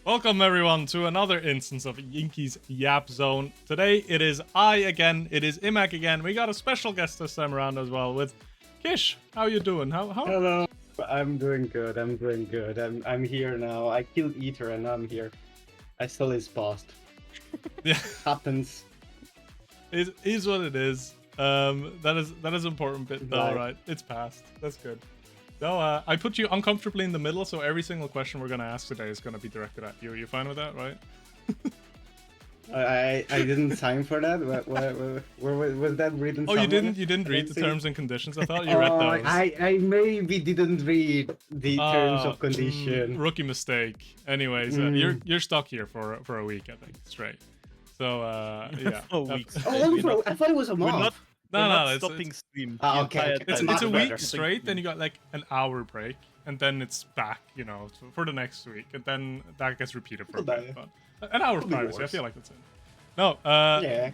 Welcome everyone to another instance of Inky's Yap Zone. Today it is I again, it is Imak again. We got a special guest this time around as well with Kish. How you doing? How? Hello. I'm doing good. I'm here now. I killed Ether and I'm here. I stole his past. Yeah, Happens. it is what it is. That is important bit though, right? It's past. That's good. So I put you uncomfortably in the middle, so every single question we're gonna ask today is gonna be directed at you. You fine with that, right? I didn't sign for that. Where was that written? Oh, somewhere? you didn't read the terms and conditions. I thought you read those. I maybe didn't read the terms of condition. Rookie mistake. Anyways, you're stuck here for a week, I think, straight. So yeah. I thought it was a month. No, stopping stream. Okay. It's a week straight, then you got like an hour break, and then it's back, you know, for the next week, and then that gets repeated for a bit. But an hour of privacy, I feel like that's it. No, yeah.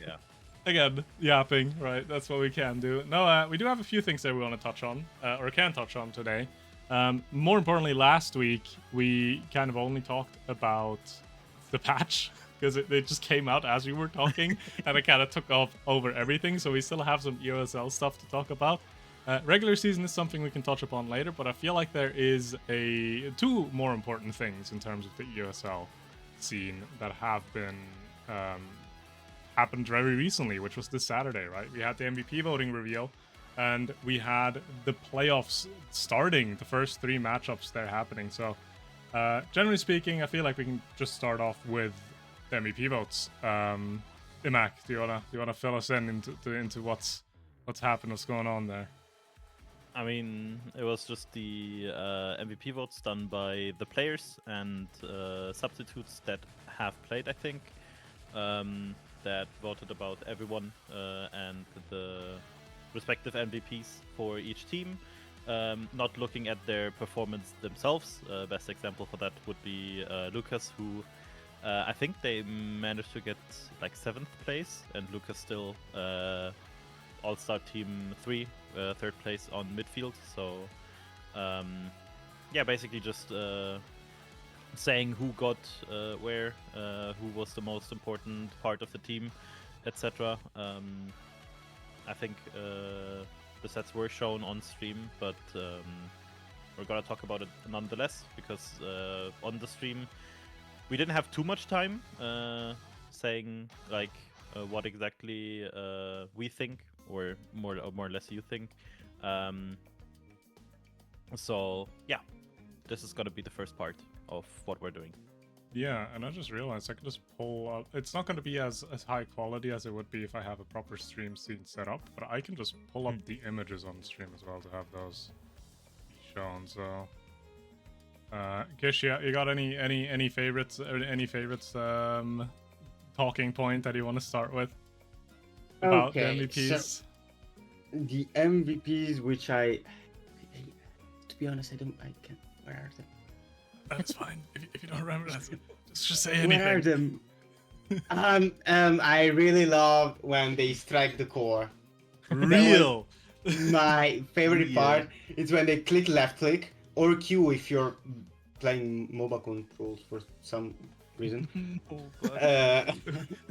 Again, yapping, right? That's what we can do. No, we do have a few things that we want to touch on, or can touch on today. More importantly, last week we kind of only talked about the patch, because it just came out as we were talking, and it kind of took off over everything, so we still have some EUSL stuff to talk about. Regular season is something we can touch upon later, but I feel like there is two more important things in terms of the EUSL scene that have been happened very recently, which was this Saturday, right? We had the MVP voting reveal, and we had the playoffs starting, the first three matchups there happening. So generally speaking, I feel like we can just start off with the MVP votes. Imak, do you wanna fill us in into what's happened, what's going on there? I mean, it was just the MVP votes done by the players and substitutes that have played, I think, that voted about everyone and the respective MVPs for each team, not looking at their performance themselves. Best example for that would be Lucas, who I think they managed to get like 7th place, and Lucas still All-Star Team 3, 3rd place on midfield. So yeah, basically just saying who got where, who was the most important part of the team, etc. I think the sets were shown on stream, but we're gonna talk about it nonetheless, because on the stream we didn't have too much time saying like what exactly we think, or more or less you think. So yeah, this is gonna be the first part of what we're doing. Yeah, and I just realized I can just pull up. It's not going to be as high quality as it would be if I have a proper stream scene set up, but I can just pull up the images on stream as well to have those shown. So Kish, you got any favorites, or any favorites talking point that you want to start with about the MVPs? So the MVPs, which to be honest, I can't. Where are them? That's fine. If you don't remember, just say anything. Where are them? I really love when they strike the core. Real. My favorite part is when they click left click or Q if you're playing MOBA controls for some reason. Do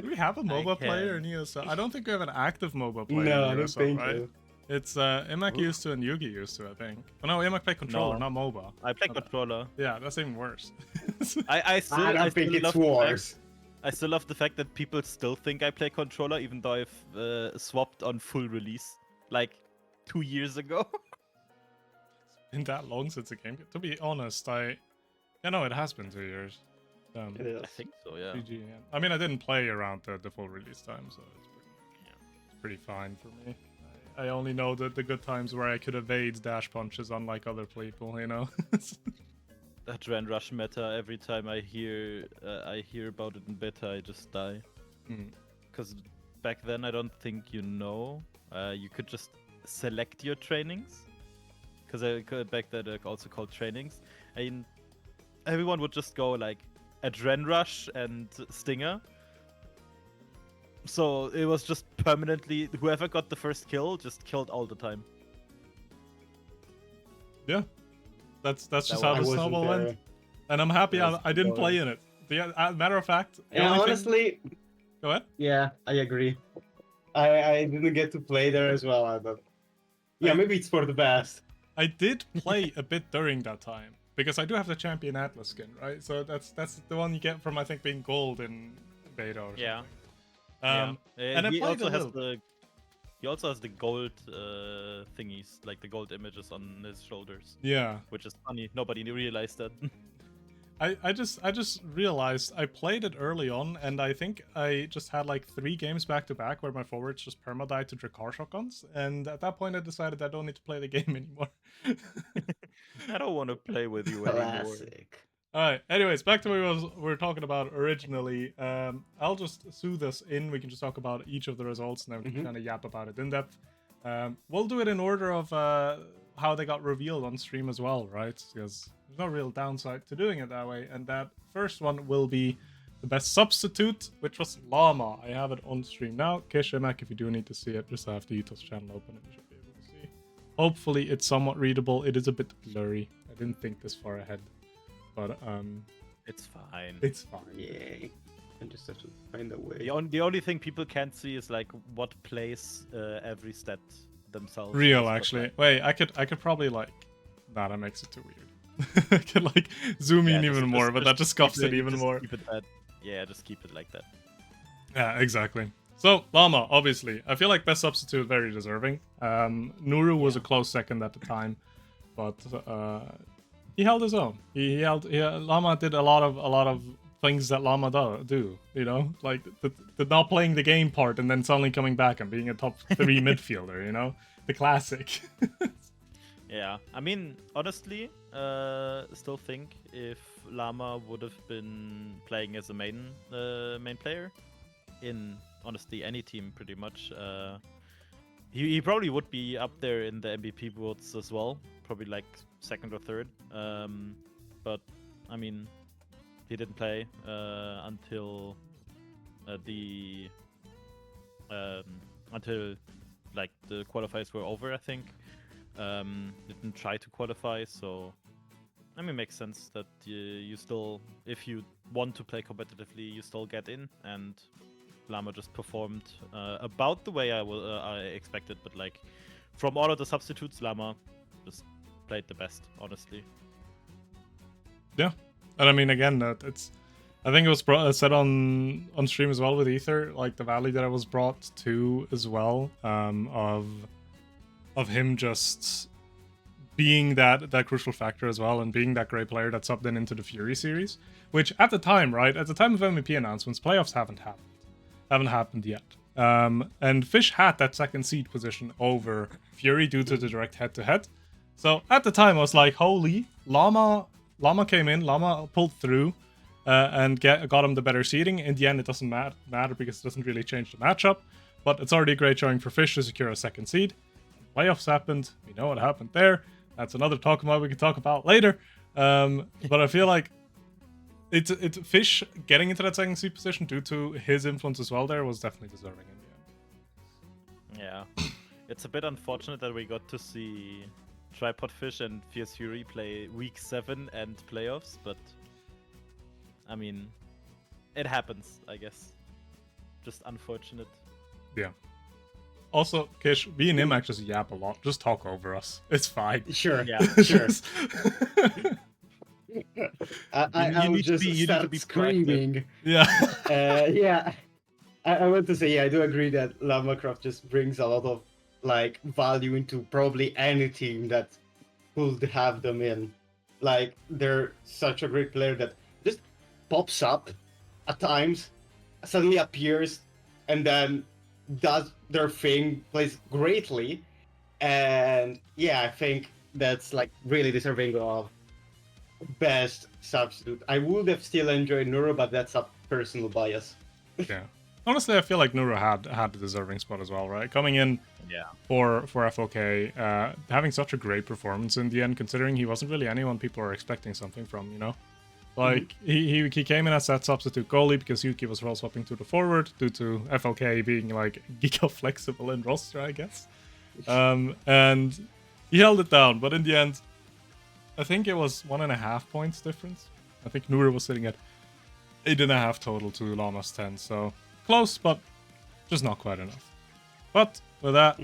we have a MOBA player in EUSL? I don't think we have an active MOBA player in EUSL, I don't think right? so. It's Imak used to and Yugi used to, I think. Oh no, Imak played controller, not MOBA. I play controller. Yeah, that's even worse. I don't think it's worse. I still love the fact that people still think I play controller, even though I've swapped on full release like 2 years ago. It's been that long since the game. To be honest, it has been 2 years. It is. I think so, yeah. GG, yeah. I mean, I didn't play around the full release time, so it's pretty fine for me. I only know the good times where I could evade dash punches, unlike other people, you know. That Ren Rush meta, every time I hear about it in beta, I just die. Because back then, I don't think you could just select your trainings. Because back then they're also called trainings. And everyone would just go like Adren Rush and Stinger. So it was just permanently, whoever got the first kill just killed all the time. Yeah, that's just how the snowball went. And I'm happy I didn't play in it. matter of fact, the Yeah, only thing- honestly, go ahead. yeah, I agree. I didn't get to play there as well, but yeah, maybe it's for the best. I did play a bit during that time because I do have the Champion Atlas skin, right? So that's the one you get from I think being gold in beta or Yeah. something. And I he played also a has little. he also has the gold thingies, like the gold images on his shoulders, Yeah. which is funny. Nobody realized that. I just realized I played it early on, and I think I just had like 3 games back to back where my forwards just perma-died to Drakkar shotguns, and at that point I decided I don't need to play the game anymore. I don't want to play with you anymore. Classic. Alright, anyways, back to what we were talking about originally. I'll just soothe us in, we can just talk about each of the results, and then we can kind of yap about it in depth. We'll do it in order of how they got revealed on stream as well, right? Because there's no real downside to doing it that way. And that first one will be the best substitute, which was Llama. I have it on stream now. Kishimak, if you do need to see it, just have the ETOS channel open and you should be able to see. Hopefully it's somewhat readable. It is a bit blurry. I didn't think this far ahead. But It's fine. it's fine. Yay. I just have to find a way. The only thing people can't see is like what plays every stat themselves. Real, But, actually. like, Wait, I could probably like... Nah, that makes it too weird. I could like zoom in yeah, even more, but that just keep scuffs it even just more. Keep it that, yeah, just keep it like that. Yeah, exactly. So, Llama, obviously. I feel like best substitute, very deserving. Nuru was a close second at the time, but he held his own. Llama did a lot of things that Llama do, you know? Like, the not playing the game part and then suddenly coming back and being a top 3 midfielder, you know? The classic. Yeah, I mean, honestly, still think if Llama would have been playing as a main player in honestly any team, pretty much, he probably would be up there in the MVP votes as well, probably like 2nd or 3rd. But I mean, he didn't play until until like the qualifiers were over, I think. Didn't try to qualify, so I mean, makes sense that you still, if you want to play competitively, you still get in. And Llama just performed about the way I expected, but like from all of the substitutes, Llama just played the best, honestly. Yeah, and I mean, again, it's. I think it was said on stream as well with Ether, like the value that I was brought to as well, of him just being that crucial factor as well, and being that great player that subbed in into the Fury series, which at the time, right, at the time of MVP announcements, playoffs haven't happened yet. And Fish had that 2nd seed position over Fury due to the direct head-to-head. So at the time, I was like, holy, Llama came in, Llama pulled through, and got him the better seeding. In the end, it doesn't matter because it doesn't really change the matchup, but it's already a great showing for Fish to secure a 2nd seed. Playoffs happened. We know what happened there. That's another talk about we can talk about later. But I feel like it's Fish getting into that 2nd seed position due to his influence as well there was definitely deserving in the end. Yeah, it's a bit unfortunate that we got to see Tripod Fish and Fierce Fury play week 7 and playoffs, but I mean, it happens, I guess. Just unfortunate. Yeah. Also, Kish, me and him actually yap a lot. Just talk over us. It's fine. Sure. Yeah. Sure. I You will need to just be- you need to start be proactive. screaming. Yeah. Yeah. I want to say, yeah, I do agree that Lamacraft just brings a lot of like value into probably any team that could have them in. Like, they're such a great player that just pops up at times, suddenly appears, and then does their thing, plays greatly. And yeah, I think that's like really deserving of best substitute. I would have still enjoyed Nuro, but that's a personal bias. Yeah. Honestly, I feel like Nuro had the deserving spot as well, right? Coming in Yeah. for FOK, having such a great performance in the end, considering he wasn't really anyone people were expecting something from, you know? Like, he came in as that substitute goalie because Yuki was role swapping to the forward due to FLK being, like, giga flexible in roster, I guess. And he held it down, but in the end, I think it was 1.5 points difference. I think Nuro was sitting at 8.5 total to Llama's 10. So close, but just not quite enough. But with that,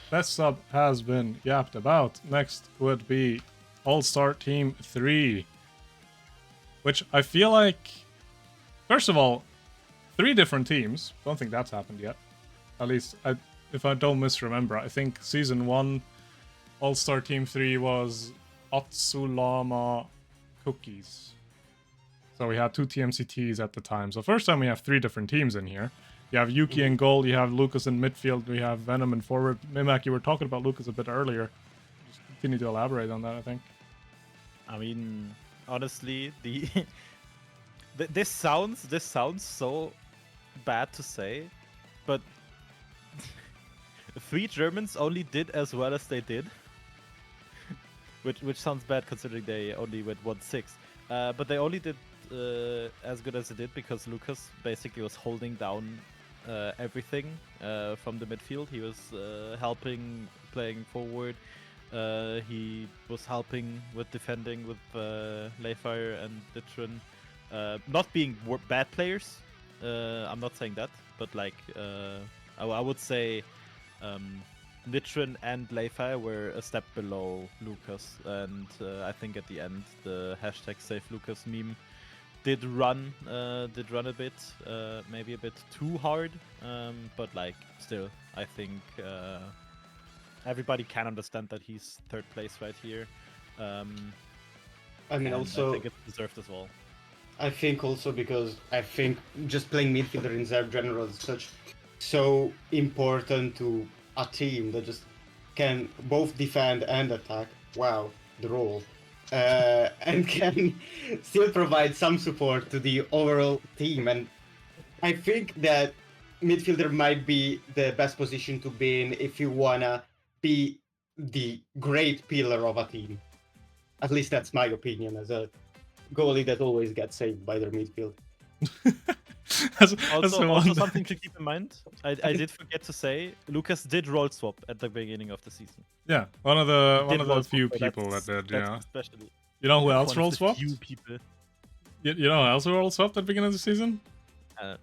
best sub has been yapped about. Next would be All-Star Team 3. Which I feel like, first of all, 3 different teams. Don't think that's happened yet. At least, if I don't misremember, I think Season 1 All-Star Team 3 was Atsulama Cookies. So we had 2 TMCTs at the time. So first time we have 3 different teams in here. You have Yuki in goal, you have Lucas in midfield, we have Venom in forward. Mimak, you were talking about Lucas a bit earlier. Just continue to elaborate on that, I think. I mean, honestly, this sounds so bad to say, but 3 Germans only did as well as they did, which sounds bad considering they only went 1-6. But they only did as good as they did because Lucas basically was holding down everything from the midfield. He was helping, playing forward. He was helping with defending with Layfire and Ditron. Not being bad players. I'm not saying that, but like I would say Nitron and Layfire were a step below Lucas, and I think at the end the hashtag #SaveLucas meme did run a bit, maybe a bit too hard, but like still, I think everybody can understand that he's 3rd place right here. I mean, also, I think it's deserved as well. I think also because I think just playing midfielder in general is so important to a team that just can both defend and attack. Wow, the role. And can still provide some support to the overall team. And I think that midfielder might be the best position to be in if you wanna be the great pillar of a team. At least that's my opinion as a goalie that always gets saved by their midfield. Also something to keep in mind, I did forget to say, Lucas did role swap at the beginning of the season. Yeah, one of the few people that did, yeah. Especially you know who else role swapped? Few people. You know who else role swapped at the beginning of the season?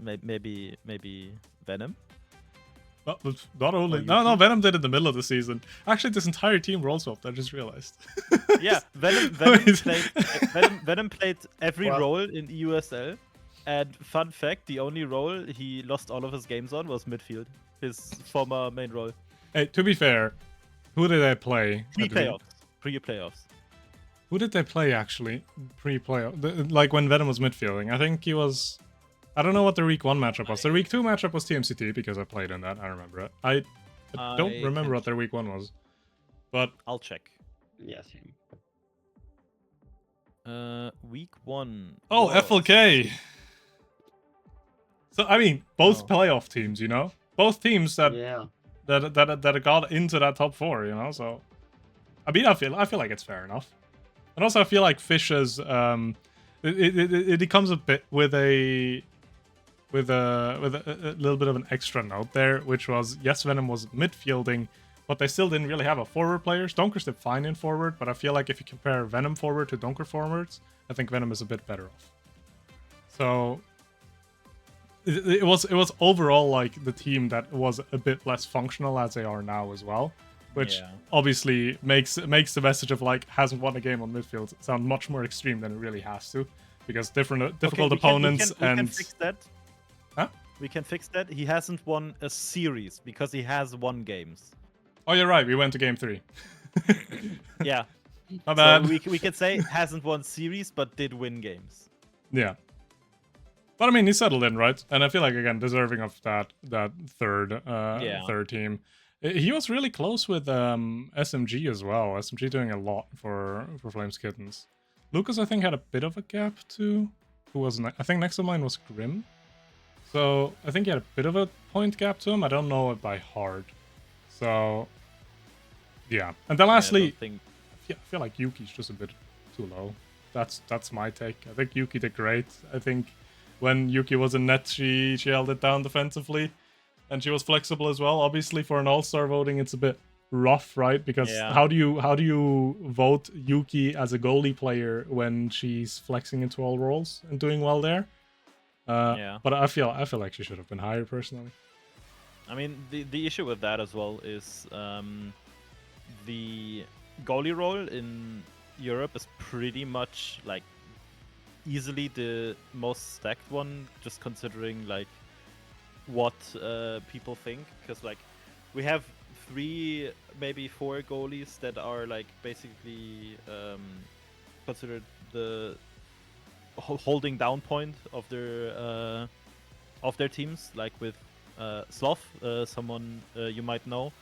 Maybe Venom? Well, not only. No, Venom did in the middle of the season. Actually, this entire team role swapped, I just realized. Yeah, Venom played every role in EUSL. And fun fact, the only role he lost all of his games on was midfield, his former main role. Hey, to be fair, who did they play? Pre-playoffs. Who did they play, actually? Pre-playoff? Like when Venom was midfielding. I think he was... I don't know what their week 1 matchup was. Their week 2 matchup was TMCT, because I played in that. I remember it. I don't remember what their week 1 was. But... I'll check. Yes. Week 1... Oh, FLK! So, I mean, both playoff teams, you know? Both teams that got into that top 4, you know? So, I mean, I feel like it's fair enough. And also, I feel like Fish's, it comes a bit with a little bit of an extra note there, which was, yes, Venom was midfielding, but they still didn't really have a forward player. Donker's did fine in forward, but I feel like if you compare Venom forward to Donker forwards, I think Venom is a bit better off. So... It was overall like the team that was a bit less functional as they are now as well, which obviously makes the message of like hasn't won a game on midfield sound much more extreme than it really has to, because difficult opponents we can fix that. Huh? We can fix that. He hasn't won a series because he has won games. Oh, you're right. We went to game 3. Yeah. My bad. So we could say hasn't won series but did win games. Yeah. But I mean, he settled in, right? And I feel like, again, deserving of that third team. He was really close with SMG as well. SMG doing a lot for Flames Kittens. Lucas, I think, had a bit of a gap too. Who was I think next to mine was Grim. So I think he had a bit of a point gap to him. I don't know it by heart. So yeah. And then lastly, I feel like Yuki's just a bit too low. That's my take. I think Yuki did great. I think when Yuki was in net, she held it down defensively, and she was flexible as well. Obviously, for an all-star voting, it's a bit rough, right? Because how do you vote Yuki as a goalie player when she's flexing into all roles and doing well there? Yeah. But I feel like she should have been higher personally. I mean, the issue with that as well is the goalie role in Europe is pretty much like easily the most stacked one, just considering like what people think, because like we have 3, maybe 4 goalies that are like basically considered the holding down point of their teams, like with Sloth, someone you might know,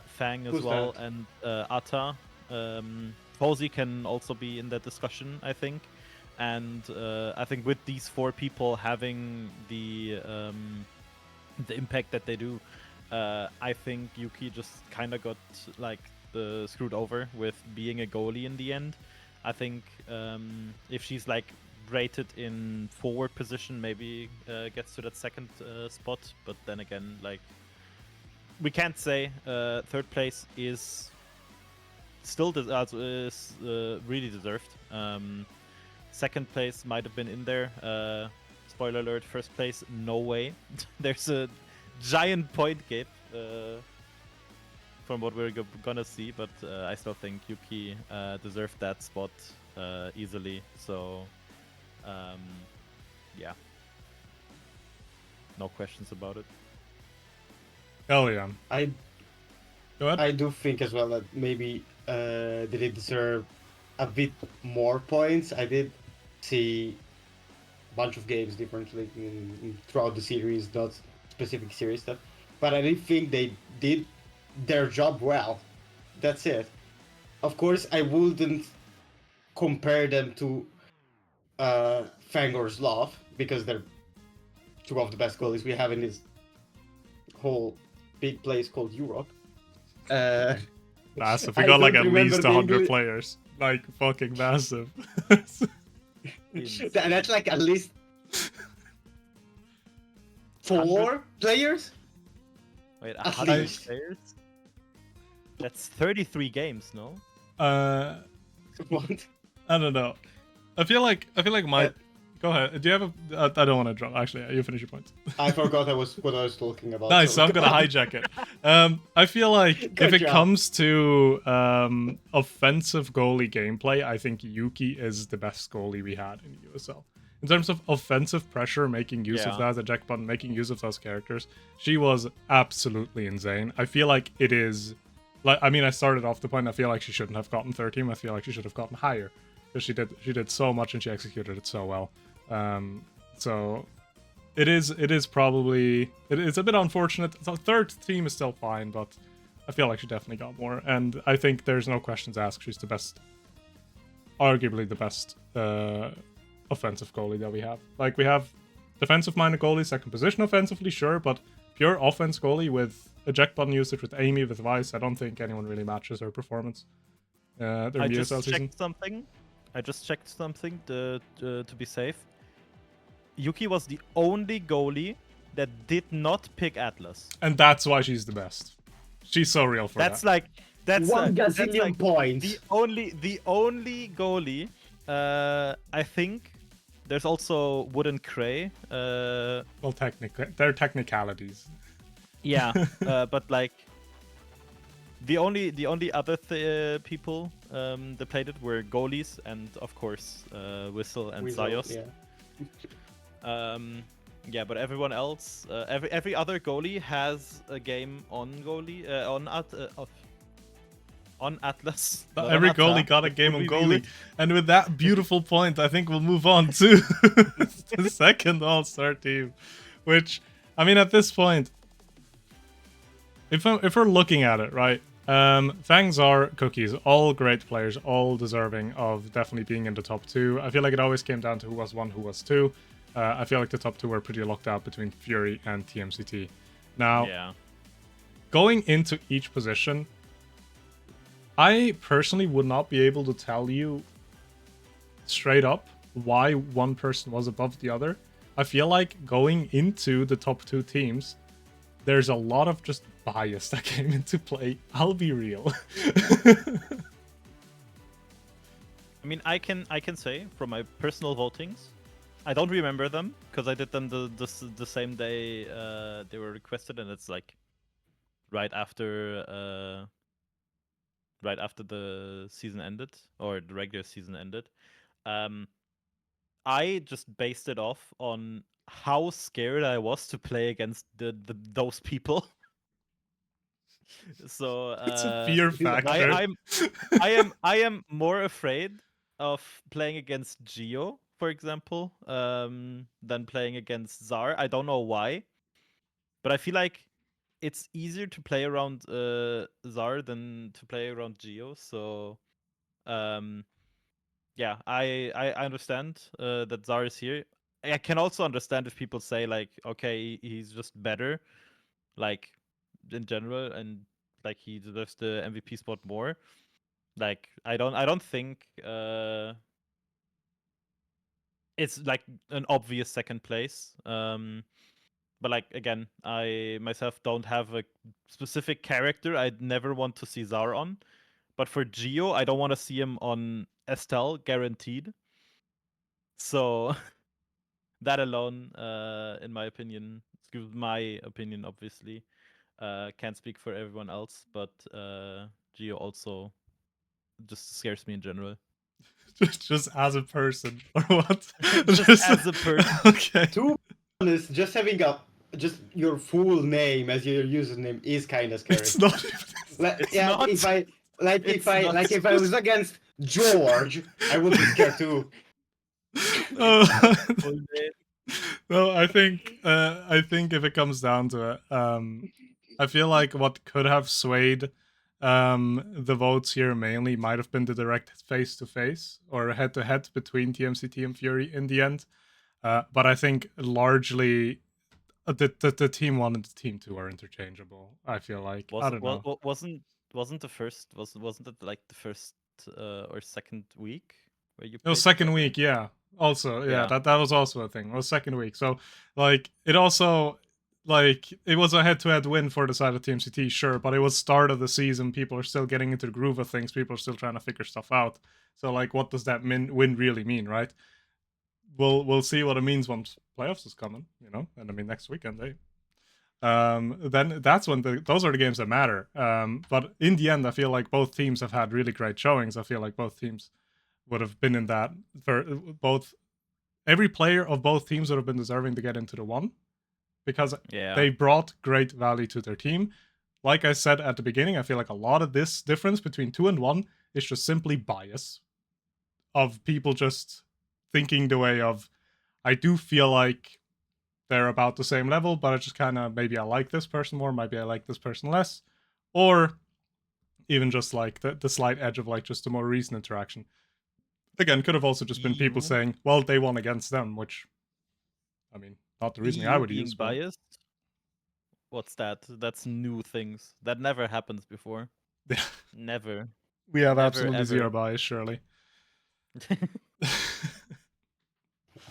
Fang as Who's well, that? and Atta. Fauzi can also be in that discussion, I think. And I think with these 4 people having the impact that they do, I think Yuki just kind of got like screwed over with being a goalie in the end. I think if she's like rated in forward position, maybe gets to that second spot. But then again, like we can't say third place is still really deserved. Second place might have been in there. Spoiler alert: first place, no way. There's a giant point gap from what we're gonna see, but I still think Yuki deserved that spot easily. So, yeah, no questions about it. Hell yeah. Go ahead. I do think as well that maybe did it deserve a bit more points. I did see a bunch of games differently throughout the series, not specific series stuff, but I did think they did their job well. That's it. Of course, I wouldn't compare them to Fang or Slav because they're 2 of the best goalies we have in this whole big place called Europe. Massive. We I got like don't at remember least the 100 English- players. Like fucking massive. That's like at least 4 players. Wait, At 100 least. players? That's 33 games, no? What? I don't know. I feel like my. Go ahead. Do you have a? I don't want to drop. Actually, you finish your points. I forgot what I was talking about. Nice. So I'm gonna hijack it. I feel like Good if it job. comes to offensive goalie gameplay, I think Yuki is the best goalie we had in EUSL. In terms of offensive pressure, making use of Yeah. that, the jack button, making use of those characters, she was absolutely insane. I feel like it is. Like, I mean, I started off the point. I feel like she shouldn't have gotten 13. I feel like she should have gotten higher because she did so much and she executed it so well. So it is probably it's a bit unfortunate. The third team is still fine, but I feel like she definitely got more. And I think there's no questions asked. She's the best, arguably the best offensive goalie that we have. Like, we have defensive-minded goalie, second position offensively, sure, but pure offense goalie with eject button usage, with Amy, with Vice, I don't think anyone really matches her performance. Their I just EUSL season. checked something. To be safe. Yuki was the only goalie that did not pick Atlas. And that's why she's the best. She's so real for That's that. like that's 1 that's gazillion like points. the only goalie. I think there's also Wooden Cray. Well, they're technicalities. Yeah, but like the only other people that played it were goalies and of course Whistle and Weasel, Sayos. yeah. Yeah, but everyone else, every other goalie has a game on goalie on Atlas. not on Every Atta. goalie got a game on We goalie. would- And with that beautiful point, I think we'll move on to the second all-star team. Which, I mean, at this point, if we're looking at it, right? Fangs are cookies, all great players, all deserving of definitely being in the top 2. I feel like it always came down to who was 1, who was 2. I feel like the top 2 were pretty locked out between Fury and TMCT. Now, Yeah. going into each position, I personally would not be able to tell you straight up why one person was above the other. I feel like going into the top 2 teams, there's a lot of just bias that came into play. I'll be real. I mean, I can say from my personal votings, I don't remember them because I did them the same day they were requested, and it's like right after the season ended, or the regular season ended. I just based it off on how scared I was to play against those people. So It's a fear factor. I am more afraid of playing against Geo, for example, than playing against Czar. I don't know why, but I feel like it's easier to play around Czar than to play around Geo. So yeah, I understand that Czar is here. I can also understand if people say like, okay, he's just better, like in general, and like he deserves the MVP spot more. Like I don't think it's like an obvious second place. But like again, I myself don't have a specific character I'd never want to see Czar on. But for Geo, I don't want to see him on Estelle, guaranteed. So that alone, in my opinion, obviously, can't speak for everyone else, but Geo also just scares me in general. just as a person, or what? Just as a person. Okay. To be honest, just having just your full name as your username is kind of scary. It's not. It's yeah, not. if I It's not. if I was against George, I would be scared too. No, I think if it comes down to it, I feel like what could have swayed the votes here mainly might have been the direct face-to-face or head-to-head between TMCT and Fury in the end. But I think largely the team 1 and the team 2 are interchangeable. I feel like I don't know. Wasn't the first wasn't it like the first or second week where you? It was second week, yeah. Also, yeah, Yeah. that was also a thing. It was second week, so like it also like it was a head-to-head win for the side of TMCT, sure, but it was start of the season. People are still getting into the groove of things. People are still trying to figure stuff out. So like, what does that win really mean, right? We'll see what it means once playoffs is coming, you know. And I mean next weekend, then that's when those are the games that matter. But in the end, I feel like both teams have had really great showings. I feel like both teams would have been in that for both. Every player of both teams would have been deserving to get into the 1 because they brought great value to their team. Like I said at the beginning, I feel like a lot of this difference between 2 and 1 is just simply bias of people just thinking the way of, I do feel like they're about the same level, but I just kind of, maybe I like this person more, maybe I like this person less, or even just like the slight edge of like just a more recent interaction. Again, could have also just been people saying, well, they won against them, which, I mean, not the reasoning I would being use. Biased? What's that? That's new things. That never happens before. Never. We have Never, absolutely ever. zero bias, surely.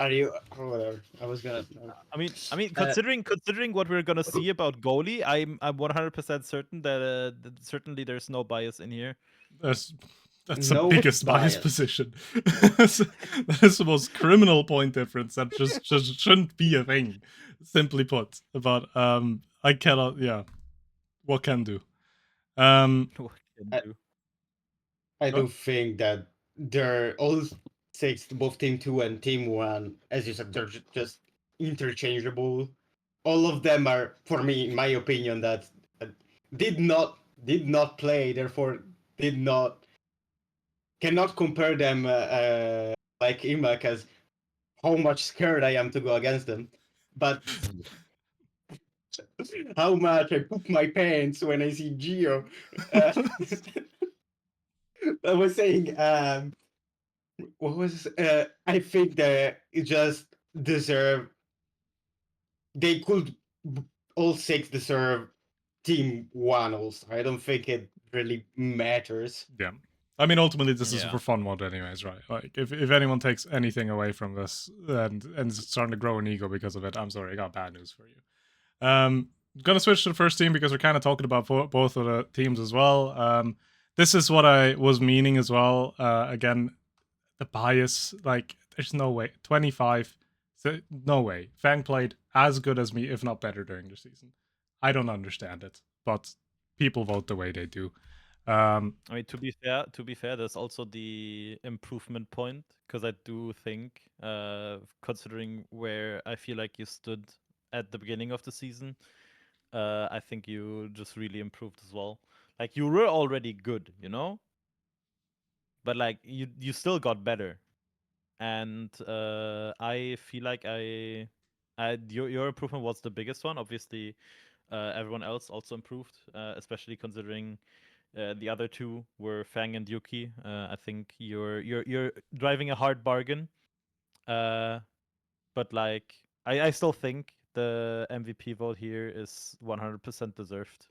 Are you? Oh, whatever. I was gonna. I mean, considering what we're gonna see about goalie, I'm 100% certain that certainly there's no bias in here. That's No the biggest bias position. That is the most criminal point difference. That just shouldn't be a thing. Simply put, but I cannot. Yeah, what can do? What can do? I do think that they're all 6, both Team 2 and Team 1, as you said, they're just interchangeable. All of them are, for me, in my opinion, that did not play, therefore cannot compare them like Ima, because how much scared I am to go against them, but how much I poop my pants when I see Geo. I was saying, what was I think that it just deserve. They could all 6 deserve Team 1 also. I don't think it really matters. Yeah. I mean, ultimately, this is for fun mode, anyways, right? Like, if anyone takes anything away from this and is starting to grow an ego because of it, I'm sorry, I got bad news for you. Gonna switch to the first team because we're kind of talking about both of the teams as well. This is what I was meaning as well. Again, the bias, like, there's no way. 25 So, no way. Fang played as good as me, if not better, during the season. I don't understand it, but people vote the way they do. I mean, to be fair, there's also the improvement point, because I do think, considering where I feel like you stood at the beginning of the season, I think you just really improved as well. Like, you were already good, you know, but like you still got better, and I feel like your improvement was the biggest one. Obviously, everyone else also improved, especially considering the other two were Fang and Yuki. I think you're driving a hard bargain, but like I still think the MVP vote here is 100% deserved.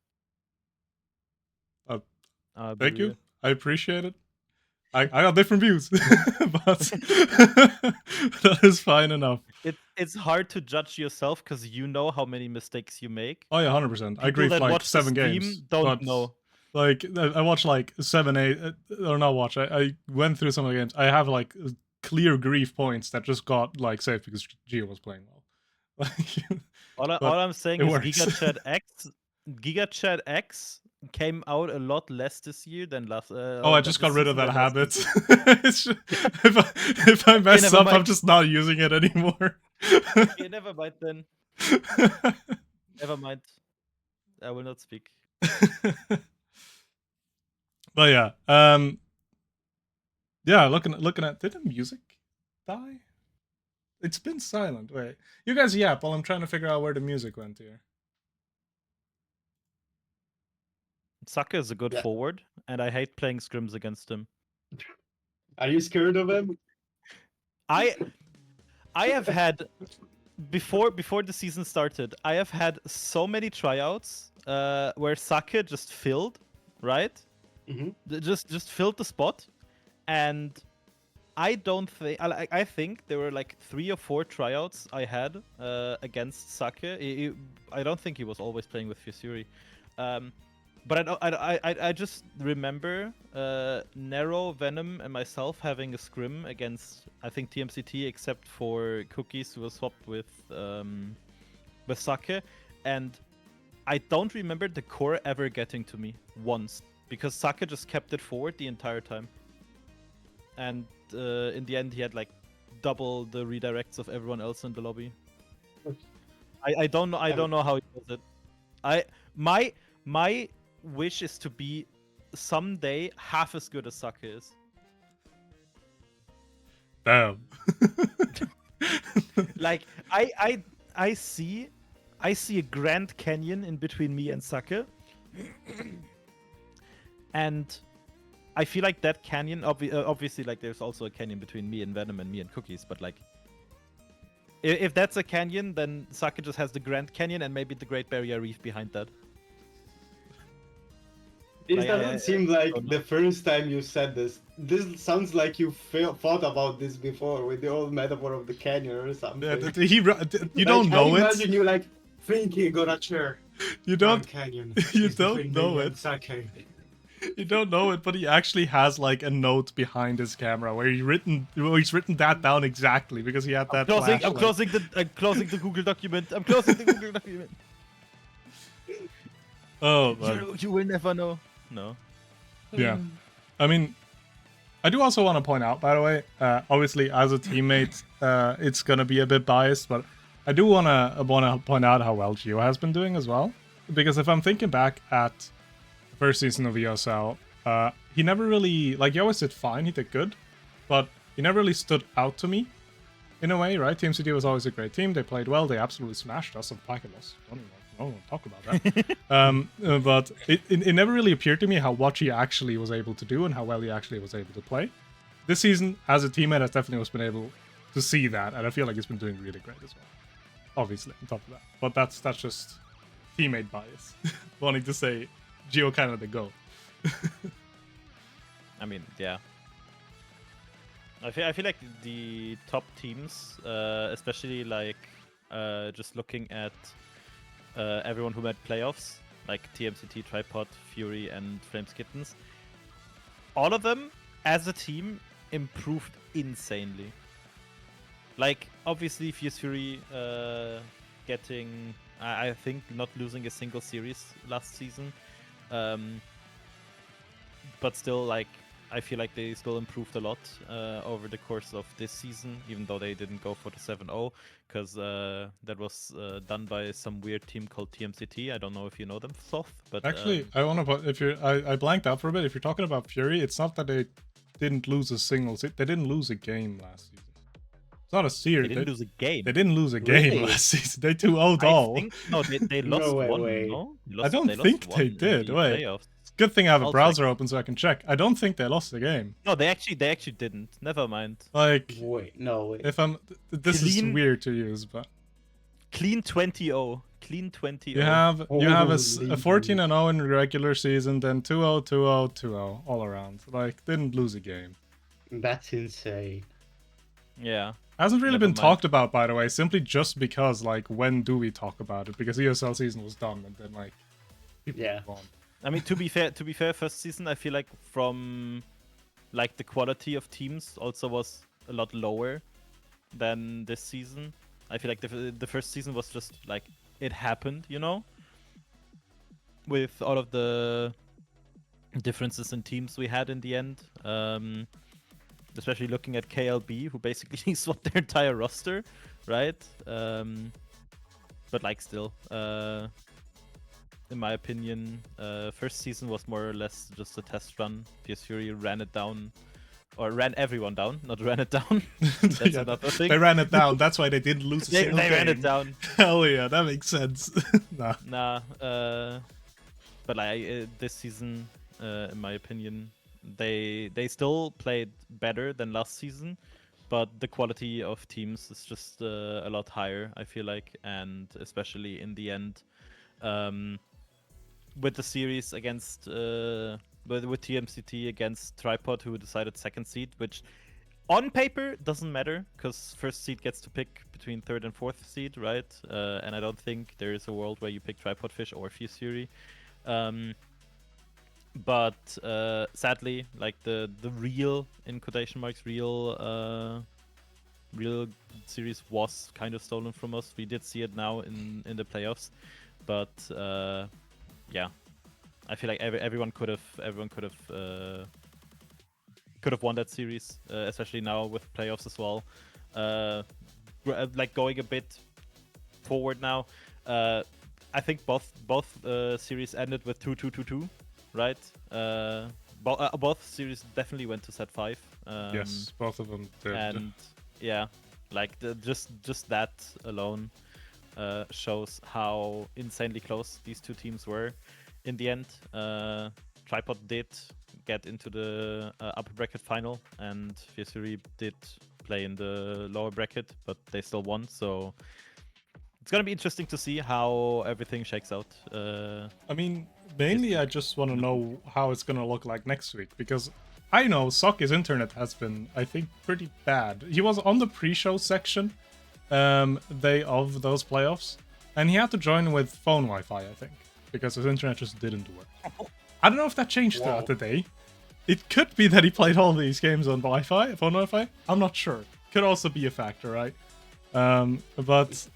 I'll be Thank real. you. I appreciate it. I got different views, but that is fine enough. It's hard to judge yourself because you know how many mistakes you make. Oh yeah, 100%. I People griefed that like watch the 7 games, stream don't but know. like I watched like 7, 8, or not watch. I went through some of the games. I have like clear grief points that just got like saved because Gio was playing well. Like, All I'm saying it is works. GigaChat X came out a lot less this year than last. Oh, I just got rid of that habit. Season. If I mess never up, mind. I'm just not using it anymore. Okay, never mind then. Never mind. I will not speak. But yeah, looking at, did the music die? It's been silent. Wait, you guys yap while I'm trying to figure out where the music went here. Saka is a good forward, and I hate playing scrims against him. Are you scared of him? I have had before the season started, I have had so many tryouts where Saka just filled, right? Mm-hmm. Just filled the spot, and I don't think I think there were like 3 or 4 tryouts I had against Saka. I don't think he was always playing with Fusuri. But I just remember Nero, Venom, and myself having a scrim against, I think, TMCT, except for Cookies, who was swapped with Sake, and I don't remember the core ever getting to me once, because Sake just kept it forward the entire time. And in the end, he had like double the redirects of everyone else in the lobby. I don't know. I don't know how he does it. My wish is to be someday half as good as Sake is. Damn. Like I see a Grand Canyon in between me and Sake, and I feel like that canyon, obviously, like there's also a canyon between me and Venom and me and Cookies, but like if that's a canyon, then Sake just has the Grand Canyon and maybe the Great Barrier Reef behind that. It doesn't seem like the first time you said this. This sounds like you thought about this before with the old metaphor of the canyon or something. Yeah, you don't know it. Imagine you like thinking on a chair. You don't. Canyon. You don't know it. You don't know it, but he actually has like a note behind his camera where he's written that down exactly because he had that. I'm closing the Google document. I'm closing the Google document. Oh, man. You will never know. No. Yeah, I mean, I do also want to point out, by the way, obviously as a teammate, it's gonna be a bit biased, but I do wanna point out how well Gio has been doing as well. Because if I'm thinking back at the first season of EUSL, he never really, like, he always did fine, he did good, but he never really stood out to me in a way, right? Team CD was always a great team. They played well. They absolutely smashed us on packet loss. Don't talk about that. But it never really appeared to me what he actually was able to do and how well he actually was able to play. This season, as a teammate, has definitely been able to see that, and I feel like he's been doing really great as well. Obviously, on top of that. But that's just teammate bias. Wanting to say Gio kind of the GOAT. I mean, yeah. I feel like the top teams, especially like just looking at everyone who made playoffs, like TMCT, Tripod, Fury, and Flames Kittens, all of them as a team improved insanely. Like, obviously, Fierce Fury getting, I think, not losing a single series last season. But still, like, I feel like they still improved a lot over the course of this season, even though they didn't go for the 7-0, because that was done by some weird team called TMCT. I don't know if you know them, Thoth, but Actually, I want to put, if you're, I blanked out for a bit. If you're talking about Fury, it's not that they didn't lose a single, they didn't lose a game last season. It's not a series. they didn't lose a game. They didn't lose a game Really? last season. They 2-0'd I all. think, no, they No lost one, way. no? I don't think lost they one in did. the Wait. playoffs. Good thing I have a I'll browser check. open so I can check. I don't think they lost the game. No, they actually didn't. Never mind. Like, Wait, no, wait. if I'm, this is Clean- weird to use, but Clean 20-0. Clean 20-0. you have a Holy 14-0 in regular season, then 2-0, 2-0, 2-0 all around. Like, didn't lose a game. That's insane. Yeah. Hasn't really Never been mind. talked about, by the way, simply just because, like, when do we talk about it? Because EUSL season was done, and then, like, people Yeah. move on. I mean, to be fair, first season I feel like from like the quality of teams also was a lot lower than this season. I feel like the first season was just like it happened, you know, with all of the differences in teams we had in the end. Especially looking at KLB, who basically swapped their entire roster, right? But like still. In my opinion, first season was more or less just a test run. Fierce Fury ran it down, or ran everyone down, not ran it down. That's Yeah, another thing. they ran it down. That's why they didn't lose a They single ran it game. down. Hell yeah, that makes sense. Nah. Nah, but like this season, in my opinion, they still played better than last season, but the quality of teams is just a lot higher. I feel like, and especially in the end. With the series against with TMCT against Tripod, who decided second seed, which on paper doesn't matter because first seed gets to pick between third and fourth seed, right? And I don't think there is a world where you pick Tripod Fish or Fierce Fury. But sadly, like the real, in quotation marks, real series was kind of stolen from us. We did see it now in the playoffs, but yeah, I feel like everyone could have won that series, especially now with playoffs as well. Like going a bit forward now, I think both series ended with 2-2-2-2, right? Both series definitely went to set 5. Yes, both of them did. And yeah, like just that alone shows how insanely close these two teams were in the end. Tripod did get into the upper bracket final, and Fierce Fury did play in the lower bracket, but they still won. So it's gonna be interesting to see how everything shakes out. I mean, mainly I just want to know how it's gonna look like next week, because I know Sock's internet has been, I think, pretty bad. He was on the pre-show section day of those playoffs, and he had to join with phone Wi-Fi, I think, because his internet just didn't work. I don't know if that changed throughout the day. It could be that he played all these games on Wi-Fi, phone Wi-Fi. I'm not sure. Could also be a factor, right? But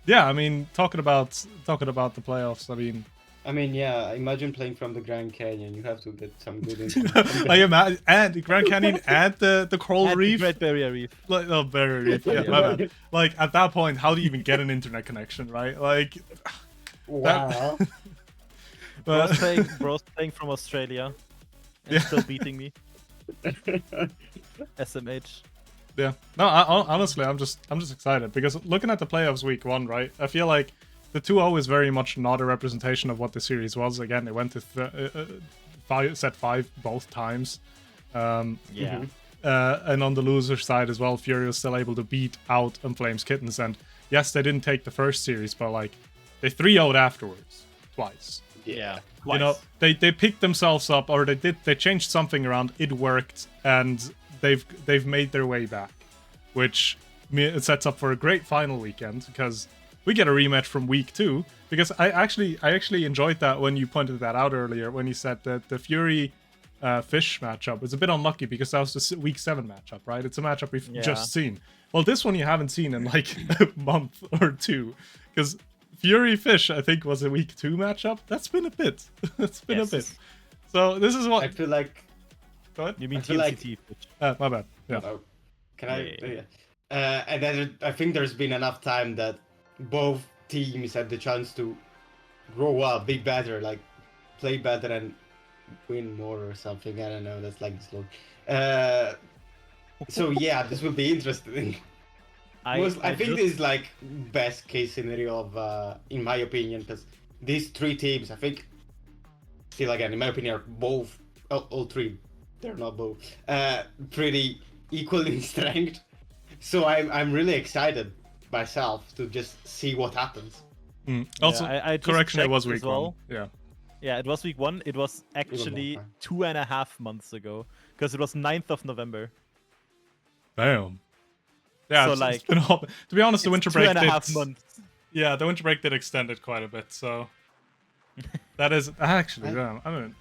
yeah, I mean, talking about the playoffs, I mean, yeah, imagine playing from the Grand Canyon. You have to get some good internet. I imagine, and Grand Canyon and the Coral At the Reef. Great Barrier Reef. Like, oh, Barrier Reef. Yeah, my bad. Like, at that point, how do you even get an internet connection, right? Like, Wow. Bro's playing from Australia and still beating me. SMH. yeah. No, honestly, I'm just excited because looking at the playoffs week 1, right? I feel like the 2-0 is very much not a representation of what the series was. Again, they went to set 5 both times. Yeah. And on the loser side as well, Fury was still able to beat out Flames Kittens. And yes, they didn't take the first series, but like they 3-0'd afterwards twice. Yeah. You know, they picked themselves up, or they changed something around. It worked, and they've made their way back, which it sets up for a great final weekend because we get a rematch from week 2. Because I actually enjoyed that when you pointed that out earlier when you said that the Fury Fish matchup is a bit unlucky because that was the week 7 matchup, right? It's a matchup we've Yeah. just seen. Well, this one you haven't seen in like a month or two, because Fury Fish I think was a week 2 matchup. That's been a bit. That's been a bit. So this is what I feel like. Go ahead. You mean I feel like- TMCT? My bad. Yeah. Oh, can I? Yeah. And then I think there's been enough time that both teams had the chance to grow up, be better, like play better and win more or something. I don't know. That's like slow. So yeah, this will be interesting. I think this is like best case scenario of, in my opinion, because these 3 teams, I think, still again, in my opinion, are both all 3. They're not both pretty equal in strength. So I'm really excited myself to just see what happens. Also, I just correction, it checked was as week well. 1. Yeah. Yeah, it was week 1. It was actually more. 2.5 months ago, because it was 9th of November. Damn. Yeah, So, it's like, been to be honest, the winter break 2.5 months. Yeah, the winter break did extend it quite a bit, so that is actually damn. I don't. It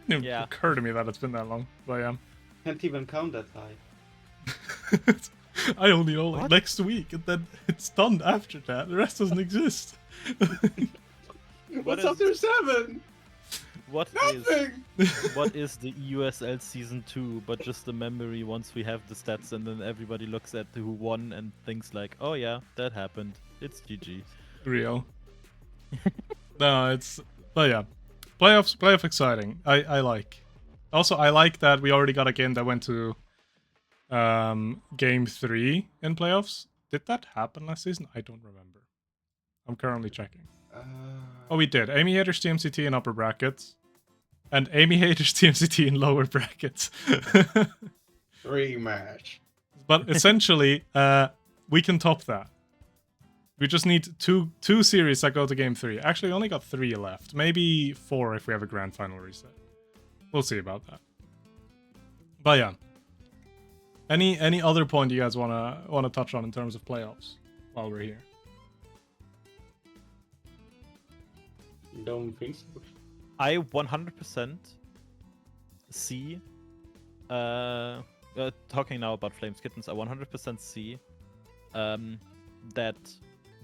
didn't Yeah. occur to me that it's been that long, but yeah. Can't even count that high. I only know like What? next week, and then it's done after that. The rest doesn't exist. What's is- after 7? What Nothing. what is the EUSL season 2? But just a memory once we have the stats, and then everybody looks at who won and thinks like, oh yeah, that happened. It's GG. Real. No, it's but yeah, playoff exciting. I like. Also, I like that we already got a game that went to game 3 in playoffs. Did that happen last season? I don't remember. I'm currently checking. Oh, we did. Amy Haters TMCT in upper brackets, and Amy Haters TMCT in lower brackets. Rematch. But essentially, we can top that. We just need two series that go to game 3. Actually, we only got 3 left. Maybe 4 if we have a grand final reset. We'll see about that. But yeah. Any other point you guys wanna touch on in terms of playoffs while we're here? Don't think so. I 100% see, talking now about Flames Kittens, I 100% see that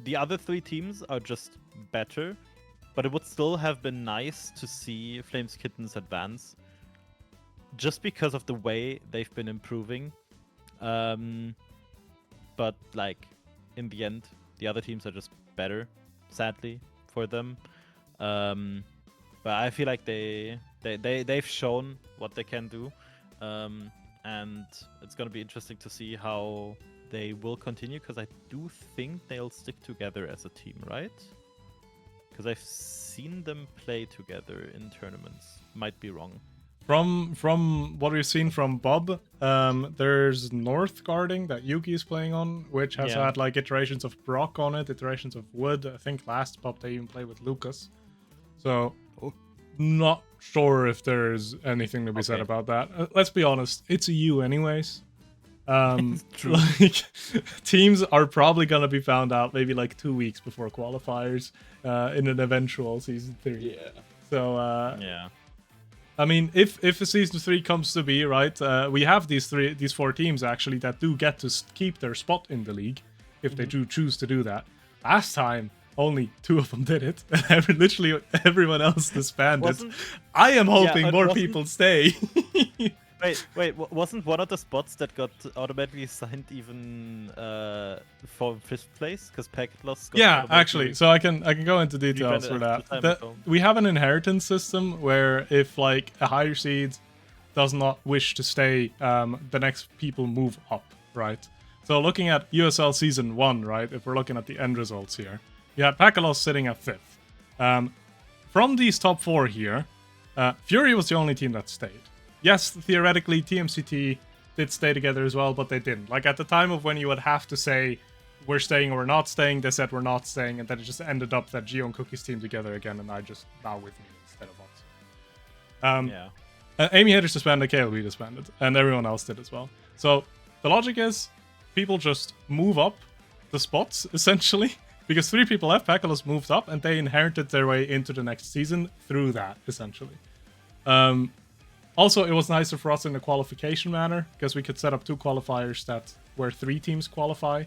the other 3 teams are just better, but it would still have been nice to see Flames Kittens advance, just because of the way they've been improving. But like, in the end, the other teams are just better, sadly, for them. But I feel like they've shown what they can do, and it's gonna be interesting to see how they will continue, because I do think they'll stick together as a team, right? Because I've seen them play together in tournaments. Might be wrong. From what we've seen from Bob, there's North guarding that Yuki is playing on, which has had like iterations of Brock on it, iterations of Wood. I think last Bob they even played with Lucas. So, not sure if there's anything to be said about that. Let's be honest, it's a U anyways. True. Like, teams are probably gonna be found out maybe like 2 weeks before qualifiers in an eventual season 3. Yeah. So Yeah. I mean, if a season 3 comes to be, right, we have these 4 teams actually that do get to keep their spot in the league if they do choose to do that. Last time, only 2 of them did it. Literally everyone else disbanded. I am hoping more people stay. Wait, wasn't one of the spots that got automatically signed even for 5th place? Because Packet Loss got Yeah, automatically- actually, so I can go into details for Rebranded that. at the time, We have an inheritance system where if like a higher seed does not wish to stay, the next people move up, right? So looking at USL Season 1, right, if we're looking at the end results here, you had Pakalos sitting at 5th. From these top 4 here, Fury was the only team that stayed. Yes, theoretically, TMCT did stay together as well, but they didn't. Like, at the time of when you would have to say, we're staying or we're not staying, they said we're not staying, and then it just ended up that Geo and Cookie's team together again, and I just now with me instead of us. Amy Haters disbanded, KLB disbanded, and everyone else did as well. So, the logic is, people just move up the spots, essentially, because 3 people left, Pakalos moved up, and they inherited their way into the next season through that, essentially. Also, it was nicer for us in the qualification manner because we could set up 2 qualifiers that where 3 teams qualify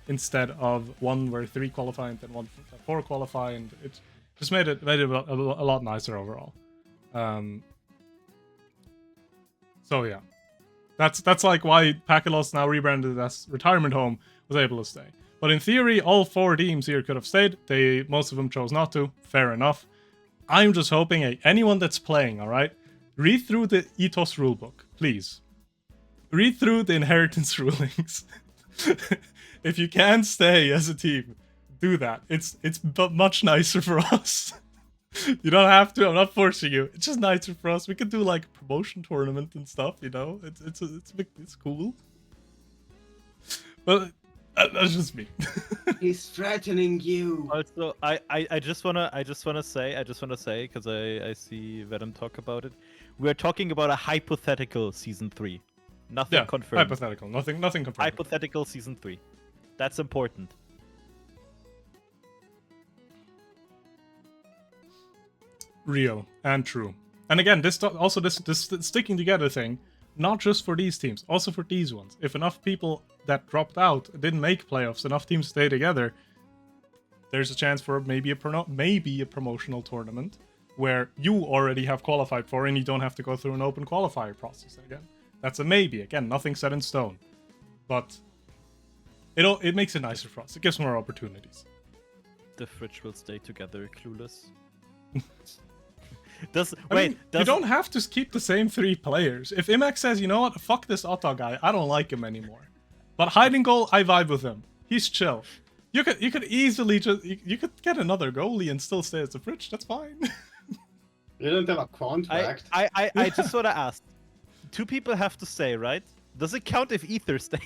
instead of one where 3 qualify and then 4 qualify, and it just made it a lot nicer overall. So yeah, that's like why Pakilos, now rebranded as Retirement Home, was able to stay. But in theory, all 4 teams here could have stayed. Most of them chose not to. Fair enough. I'm just hoping, hey, anyone that's playing, all right, read through the ETOS rulebook, please. Read through the inheritance rulings. If you can stay as a team, do that. It's much nicer for us. You don't have to. I'm not forcing you. It's just nicer for us. We could do like a promotion tournament and stuff. You know, it's cool. But that's just me. He's threatening you. Also, I just wanna say, because I see Venom talk about it. We're talking about a hypothetical season 3. Nothing confirmed. Hypothetical. Nothing confirmed. Hypothetical season 3. That's important. Real and true. And again, this sticking together thing, not just for these teams, also for these ones. If enough people that dropped out didn't make playoffs, enough teams stay together, there's a chance for maybe a promotional tournament where you already have qualified for and you don't have to go through an open qualifier process again. That's a maybe. Again, nothing set in stone. But it makes it nicer for us. It gives more opportunities. The fridge will stay together, clueless. You don't have to keep the same 3 players. If Imac says, you know what, fuck this Otto guy, I don't like him anymore. But hiding goal, I vibe with him. He's chill. You could easily just you could get another goalie and still stay as a fridge. That's fine. You don't have a contract. I just wanna ask. 2 people have to stay, right? Does it count if Ether stays?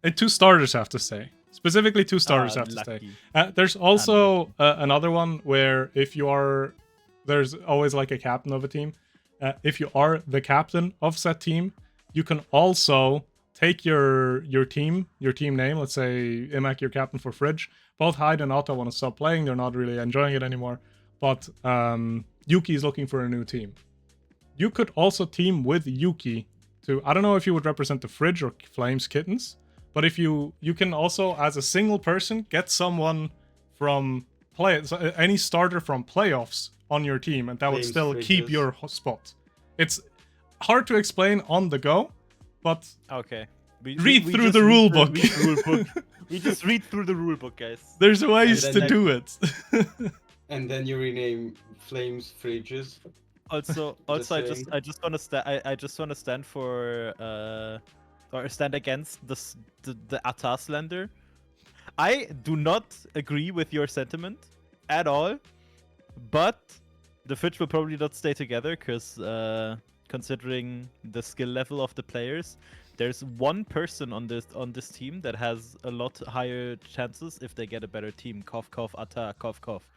And 2 starters have to stay. Specifically, 2 starters have to stay. There's also another one where if you are, there's always like a captain of a team. If you are the captain of said team, you can also take your team name. Let's say Imac, your captain for Fridge. Both Hyde and Otto want to stop playing. They're not really enjoying it anymore. But Yuki is looking for a new team. You could also team with Yuki to, I don't know if you would represent the Fridge or Flames Kittens, but if you can also, as a single person, get someone from any starter from playoffs on your team, and that would still keep your spot. It's hard to explain on the go, but okay. Read through the rule book. We just read through the rule book, guys. There's ways to do it. And then you rename Flames Fridges. Also, I just want to stand for or stand against the Atas lender. I do not agree with your sentiment at all, but the Fridge will probably not stay together because considering the skill level of the players, there's one person on this team that has a lot higher chances if they get a better team. Cough, cough, Ata, cough, cough.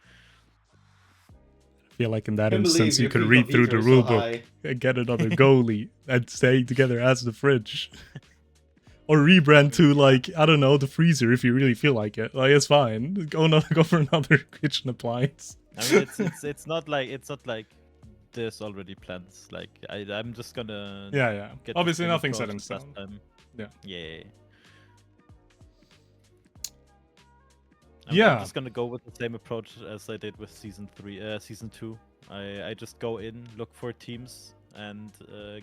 I feel like in that instance you could read through the rulebook and get another goalie and stay together as the Fridge. Or rebrand to, like, I don't know, the Freezer if you really feel like it. Like, it's fine. Go for another kitchen appliance. I mean, it's not like there's already plans. Like, I'm just gonna get obviously nothing set in stone. Yeah. I'm just gonna go with the same approach as I did with season 2. I just go in, look for teams, and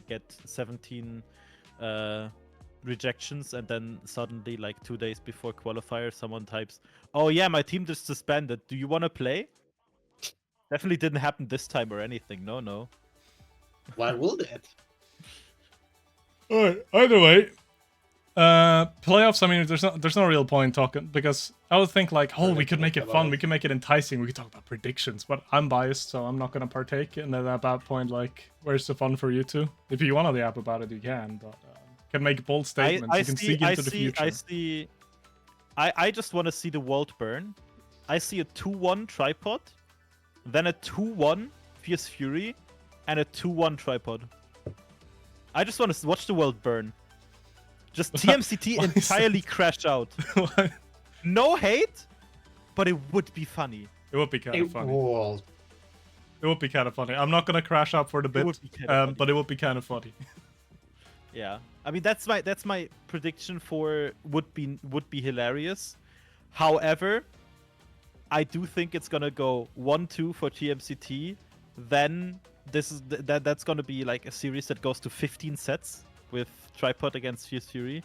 get 17 rejections, and then suddenly, like 2 days before qualifier, someone types, "Oh yeah, my team just suspended. Do you want to play?" Definitely didn't happen this time or anything. No. Why would it? Alright, either way. Playoffs, I mean, there's no real point talking, because I would think like, oh, we could make it fun, we can make it enticing, we could talk about predictions, but I'm biased, so I'm not gonna partake, and then at that point, like, where's the fun for you two? If you want to yap about it, you can, but you can make bold statements, you can see into the future. I just want to see the world burn. I see a 2-1 tripod, then a 2-1 Fierce Fury, and a 2-1 tripod. I just want to watch the world burn. Just TMCT entirely crash out. No hate, but it would be funny. It would be kind of funny. It would be kind of funny. I'm not gonna crash out for the bit, would be kinda funny. but it would be kind of funny. Yeah, I mean that's my prediction for would be hilarious. However, I do think it's gonna go 1-2 for TMCT. Then that's gonna be like a series that goes to 15 sets with Tripod against Fierce Fury,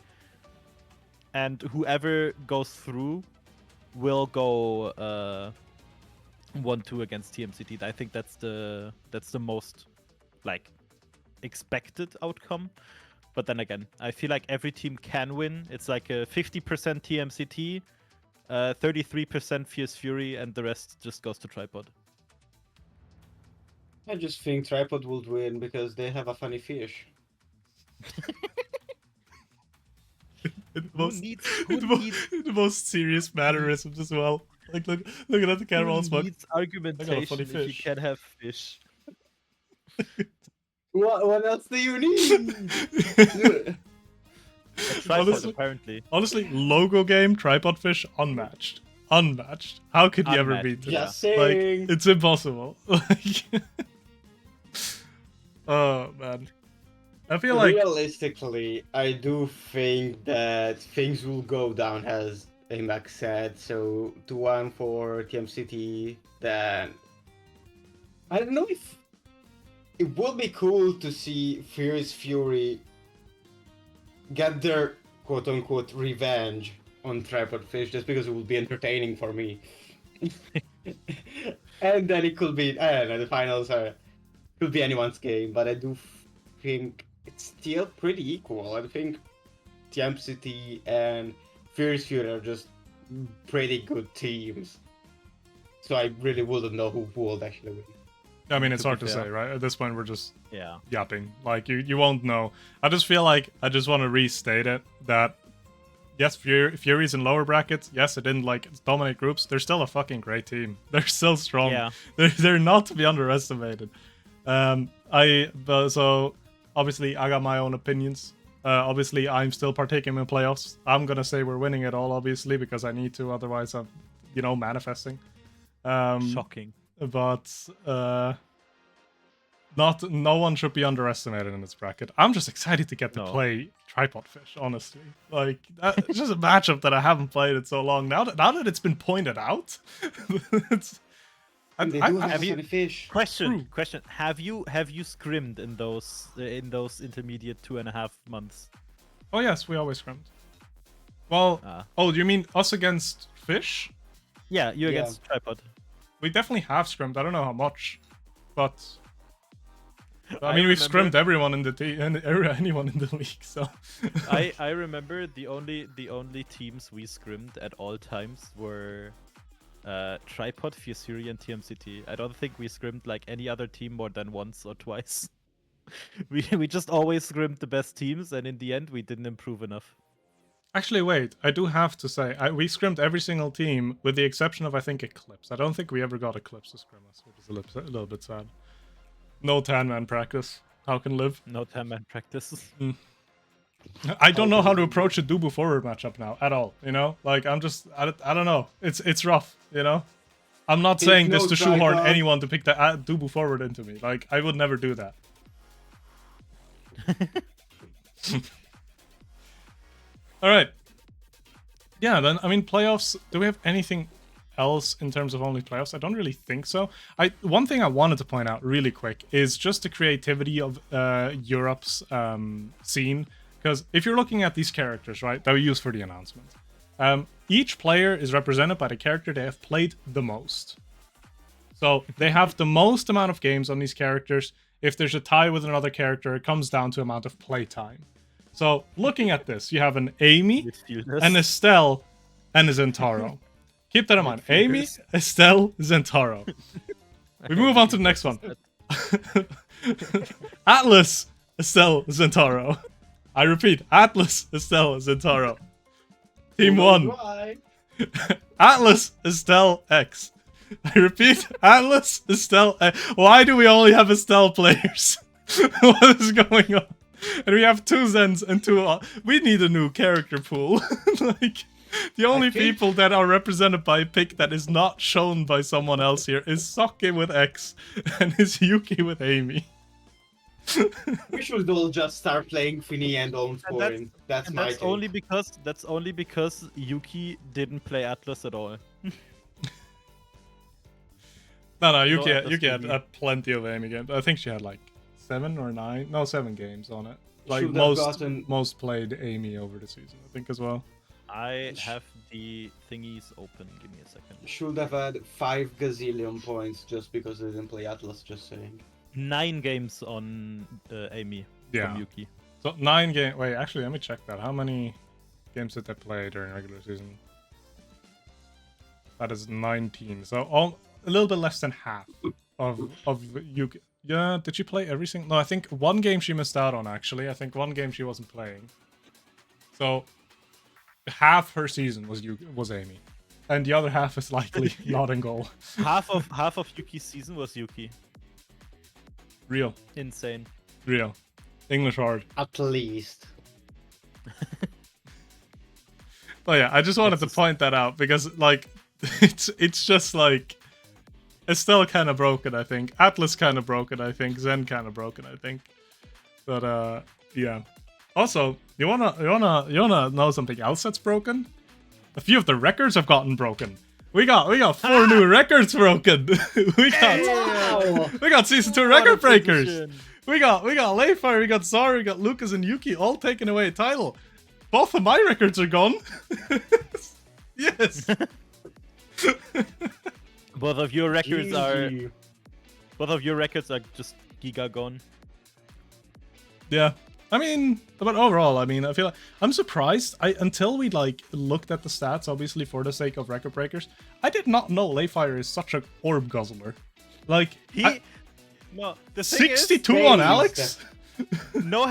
and whoever goes through will go 1-2 against TMCT. I think that's the most like expected outcome. But then again, I feel like every team can win. It's like a 50% TMCT, 33% Fierce Fury, and the rest just goes to Tripod. I just think Tripod would win because they have a funny fish. The most serious mannerisms as well. Like looking at the camera all smug. Needs argumentation if you can have fish. What else do you need? Tripod, apparently. Honestly, logo game, tripod fish, unmatched. Unmatched. How could you ever beat it? Just Like, saying. it's impossible. Oh, man. I feel like... Realistically, I do think that things will go down as Amax said. So 2-1 for TMCT. Then I don't know if it would be cool to see Fierce Fury get their quote-unquote revenge on Tripod Fish, just because it would be entertaining for me. And then it could be, I don't know, the finals could be anyone's game, but I do think it's still pretty equal. I think TMCT and Fierce Fury are just pretty good teams. So I really wouldn't know who would actually win. I mean, it's hard to say, right? At this point, we're just yapping. Like, you won't know. I just feel like I just want to restate it, that yes, Fury's in lower brackets. Yes, it didn't, like, dominate groups. They're still a fucking great team. They're still strong. Yeah. They're not to be underestimated. So, obviously, I got my own opinions. Obviously, I'm still partaking in playoffs. I'm going to say we're winning it all, obviously, because I need to. Otherwise, I'm, manifesting. Shocking. But no one should be underestimated in this bracket. I'm just excited to get to play Tripod Fish, honestly. Like, it's just a matchup that I haven't played in so long. Now that it's been pointed out, it's... Have you fish? Question. Have you scrimmed in those intermediate 2.5 months? Oh yes, we always scrimmed. Well, do you mean us against Fish? Yeah, you against Tripod. We definitely have scrimmed. I don't know how much, but I mean, we've scrimmed everyone in the anyone in the league. So I remember the only teams we scrimmed at all times were Tripod, Fierce Fury, and TMCT. I don't think we scrimmed like any other team more than once or twice. we just always scrimmed the best teams, and in the end, we didn't improve enough. Actually, wait. I do have to say, we scrimmed every single team with the exception of, I think, Eclipse. I don't think we ever got Eclipse to scrim us, which is a little bit sad. No 10-man practice. How can live? No 10-man practice. I don't know how to approach a Dubu forward matchup now at all. Like I don't know. It's rough. I'm not saying this to shoehorn anyone to pick the Dubu forward into me. Like I would never do that. All right. Yeah, then, I mean, playoffs, do we have anything else in terms of only playoffs? I don't really think so. One thing I wanted to point out really quick is just the creativity of Europe's scene. Because if you're looking at these characters, right, that we use for the announcement, each player is represented by the character they have played the most. So they have the most amount of games on these characters. If there's a tie with another character, it comes down to amount of play time. So, looking at this, you have an Amy, an Estelle, and a Zentaro. Keep that in mind. Amy, Estelle, Zentaro. We move on to the next one. Atlas, Estelle, Zentaro. I repeat, Atlas, Estelle, Zentaro. Team 1. Atlas, Estelle, X. I repeat, Atlas, Estelle, X. Why do we only have Estelle players? What is going on? And we have 2 Zens and 2... we need a new character pool. Like... The only think- people that are represented by a pick that is not shown by someone else here is Sake with X and is Yuki with Amy. We should all just start playing Finny and own And scoring. That's my that's take. only because Yuki didn't play Atlas at all. No, Yuki, Atlas Yuki maybe. had plenty of Amy games. I think she had like 7 or 9, no, 7 games on it. Like Should have gotten- most played Amy over the season, I think as well. I have the thingies open. Give me a second. Should have had 5 gazillion points just because they didn't play Atlas, just saying. 9 games on Amy Yeah. from Yuki. So 9 games. Wait, actually, let me check that. How many games did they play during regular season? That is 19. So a little bit less than half of Yuki. Yeah, did she play every single? No, I think one game she missed out on. Actually, I think one game she wasn't playing. So half her season was Amy, and the other half is likely not in goal. half of Yuki's season was Yuki. Real, Insane. real, English hard. At least. Oh yeah, I just wanted It's to just- point that out because like it's just like Estelle kind of broken, I think. Atlas kind of broken, I think. Zen kind of broken, I think. But yeah. Also, you wanna know something else that's broken? A few of the records have gotten broken. We got 4 new records broken. we got season 2 record breakers. We got Layfire, we got Zara, we got Lucas and Yuki all taking away a title. Both of my records are gone. Yes. Both of your records GG. are just giga gone. Yeah. I mean, but overall, I mean, I feel like I'm surprised. Until we like looked at the stats, obviously for the sake of record breakers, I did not know Layfire is such a orb guzzler. Like No, the thing is, 62 on Hey, Alex. no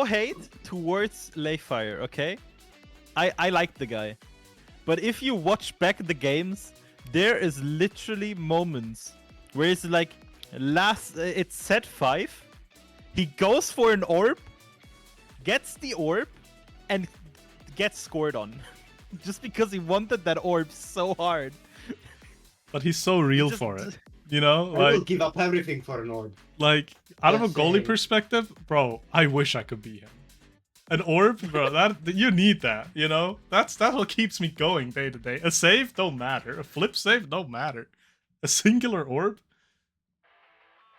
hate towards Layfire, okay? I like the guy. But if you watch back the games, there is literally moments where it's like it's set 5, he goes for an orb, gets the orb, and gets scored on. Just because he wanted that orb so hard. But he's so real just- for it. You know, I will like give up everything for an orb. out of a Just goalie saying. perspective, bro, I wish I could be him. An orb, bro, that you need that, you know? That's what keeps me going day to day. A save don't matter. A flip save don't matter. A singular orb?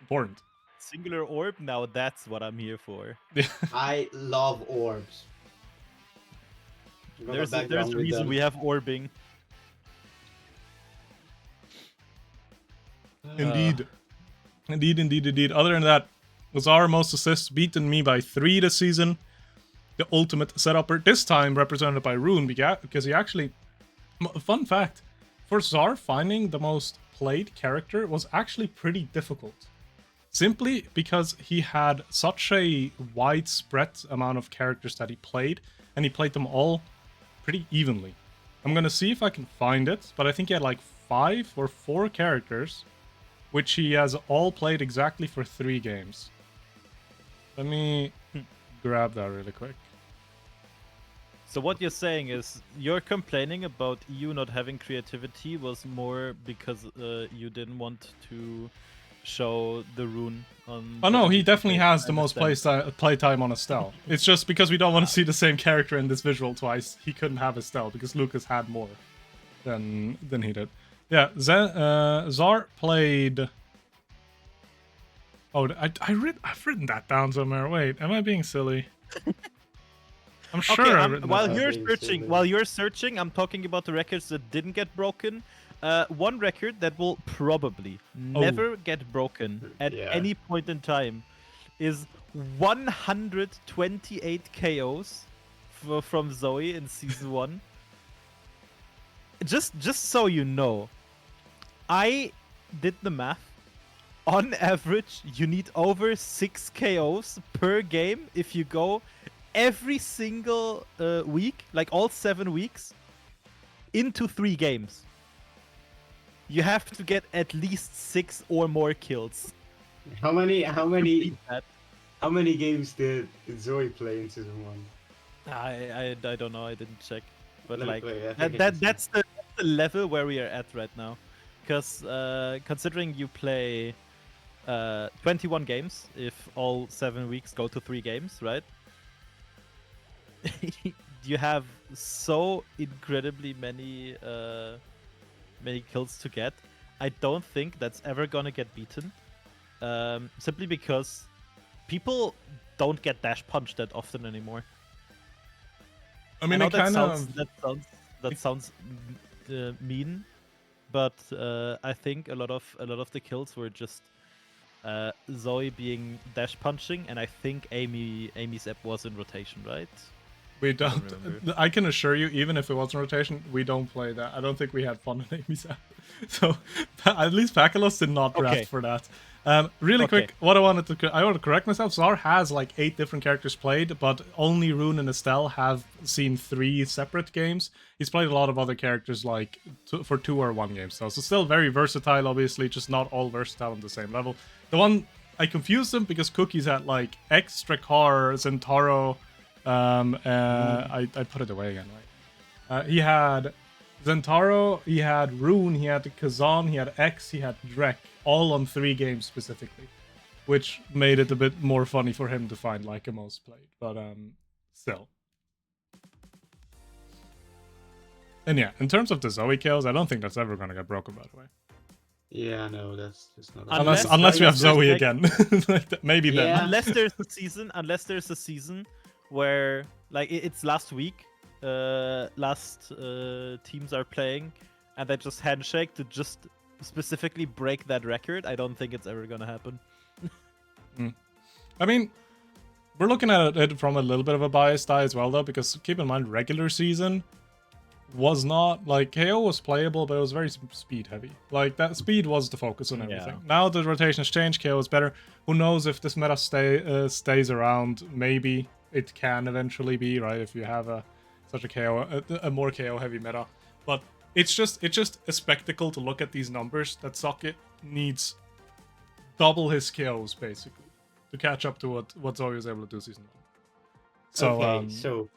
Important. Singular orb, now that's what I'm here for. I love orbs. Got There's a background with reason them. we have orbing. Indeed. Indeed. Other than that, Lazar most assists, beaten me by 3 this season. The ultimate setupper, this time represented by Rune, because he actually... Fun fact, for Zar, finding the most played character was actually pretty difficult. Simply because he had such a widespread amount of characters that he played, and he played them all pretty evenly. I'm gonna see if I can find it, but I think he had like 5 or 4 characters, which he has all played exactly for 3 games. Let me grab that really quick. So what you're saying is you're complaining about EU not having creativity was more because you didn't want to show the rune on. Oh no, he definitely has the I most understand. playtime on Estelle. It's just because we don't want to see the same character in this visual twice, he couldn't have Estelle because Lucas had more than he did. Yeah, Zar played... Oh, I've written that down somewhere. Wait, am I being silly? I'm sure Okay, I've written while that down. you're Being searching, silly. while you're searching, I'm talking about the records that didn't get broken. One record that will probably never get broken at Yeah. any point in time is 128 KOs from Zoe in season 1. Just so you know, I did the math. On average, you need over 6 KOs per game if you go every single week, like all 7 weeks, into 3 games. You have to get at least 6 or more kills. How many That games did Zoe play in season 1? I don't know. I didn't check. But Let me like play, I think I that can that's the level where we are at right now. Because considering you play 21 games, if all 7 weeks go to 3 games, right? You have so incredibly many kills to get. I don't think that's ever gonna get beaten. Simply because people don't get dash punched that often anymore. I mean, know it kind of. that sounds mean, but I think a lot of the kills were just Zoe being dash punching, and I think Amy's app was in rotation, right? We I don't don't. remember. I can assure you, even if it was in rotation, we don't play that. I don't think we had fun in Amy's app. So at least Pakalos did not draft Okay. for that. Really Okay. quick, what I want to correct myself. Zar has like 8 different characters played, but only Rune and Estelle have seen 3 separate games. He's played a lot of other characters like for 2 or 1 games. So still very versatile, obviously, just not all versatile on the same level. The one I confused him because Cookie's had like extra car Zentaro. I put it away again, right? He had Zentaro, he had Rune, he had Kazan, he had X, he had Drek, all on 3 games specifically, which made it a bit more funny for him to find like a most played, but still. And yeah, in terms of the Zoe kills, I don't think that's ever gonna get broken, by the way. Yeah, no, that's just not. Unless we have Zoe like- again, maybe then. Yeah. Unless there's a season where like it's last week, last teams are playing, and they just handshake to just specifically break that record. I don't think it's ever gonna happen. I mean, we're looking at it from a little bit of a biased eye as well, though, because keep in mind, regular season was not like KO was playable, but it was very speed heavy. Like that speed was the focus on everything. Yeah. Now the rotation has changed. KO is better. Who knows if this meta stays around? Maybe it can eventually be right if you have such a KO a more KO heavy meta. But it's just a spectacle to look at these numbers. That Socket needs double his KOs basically to catch up to what Zoe was able to do season 1. So Okay, so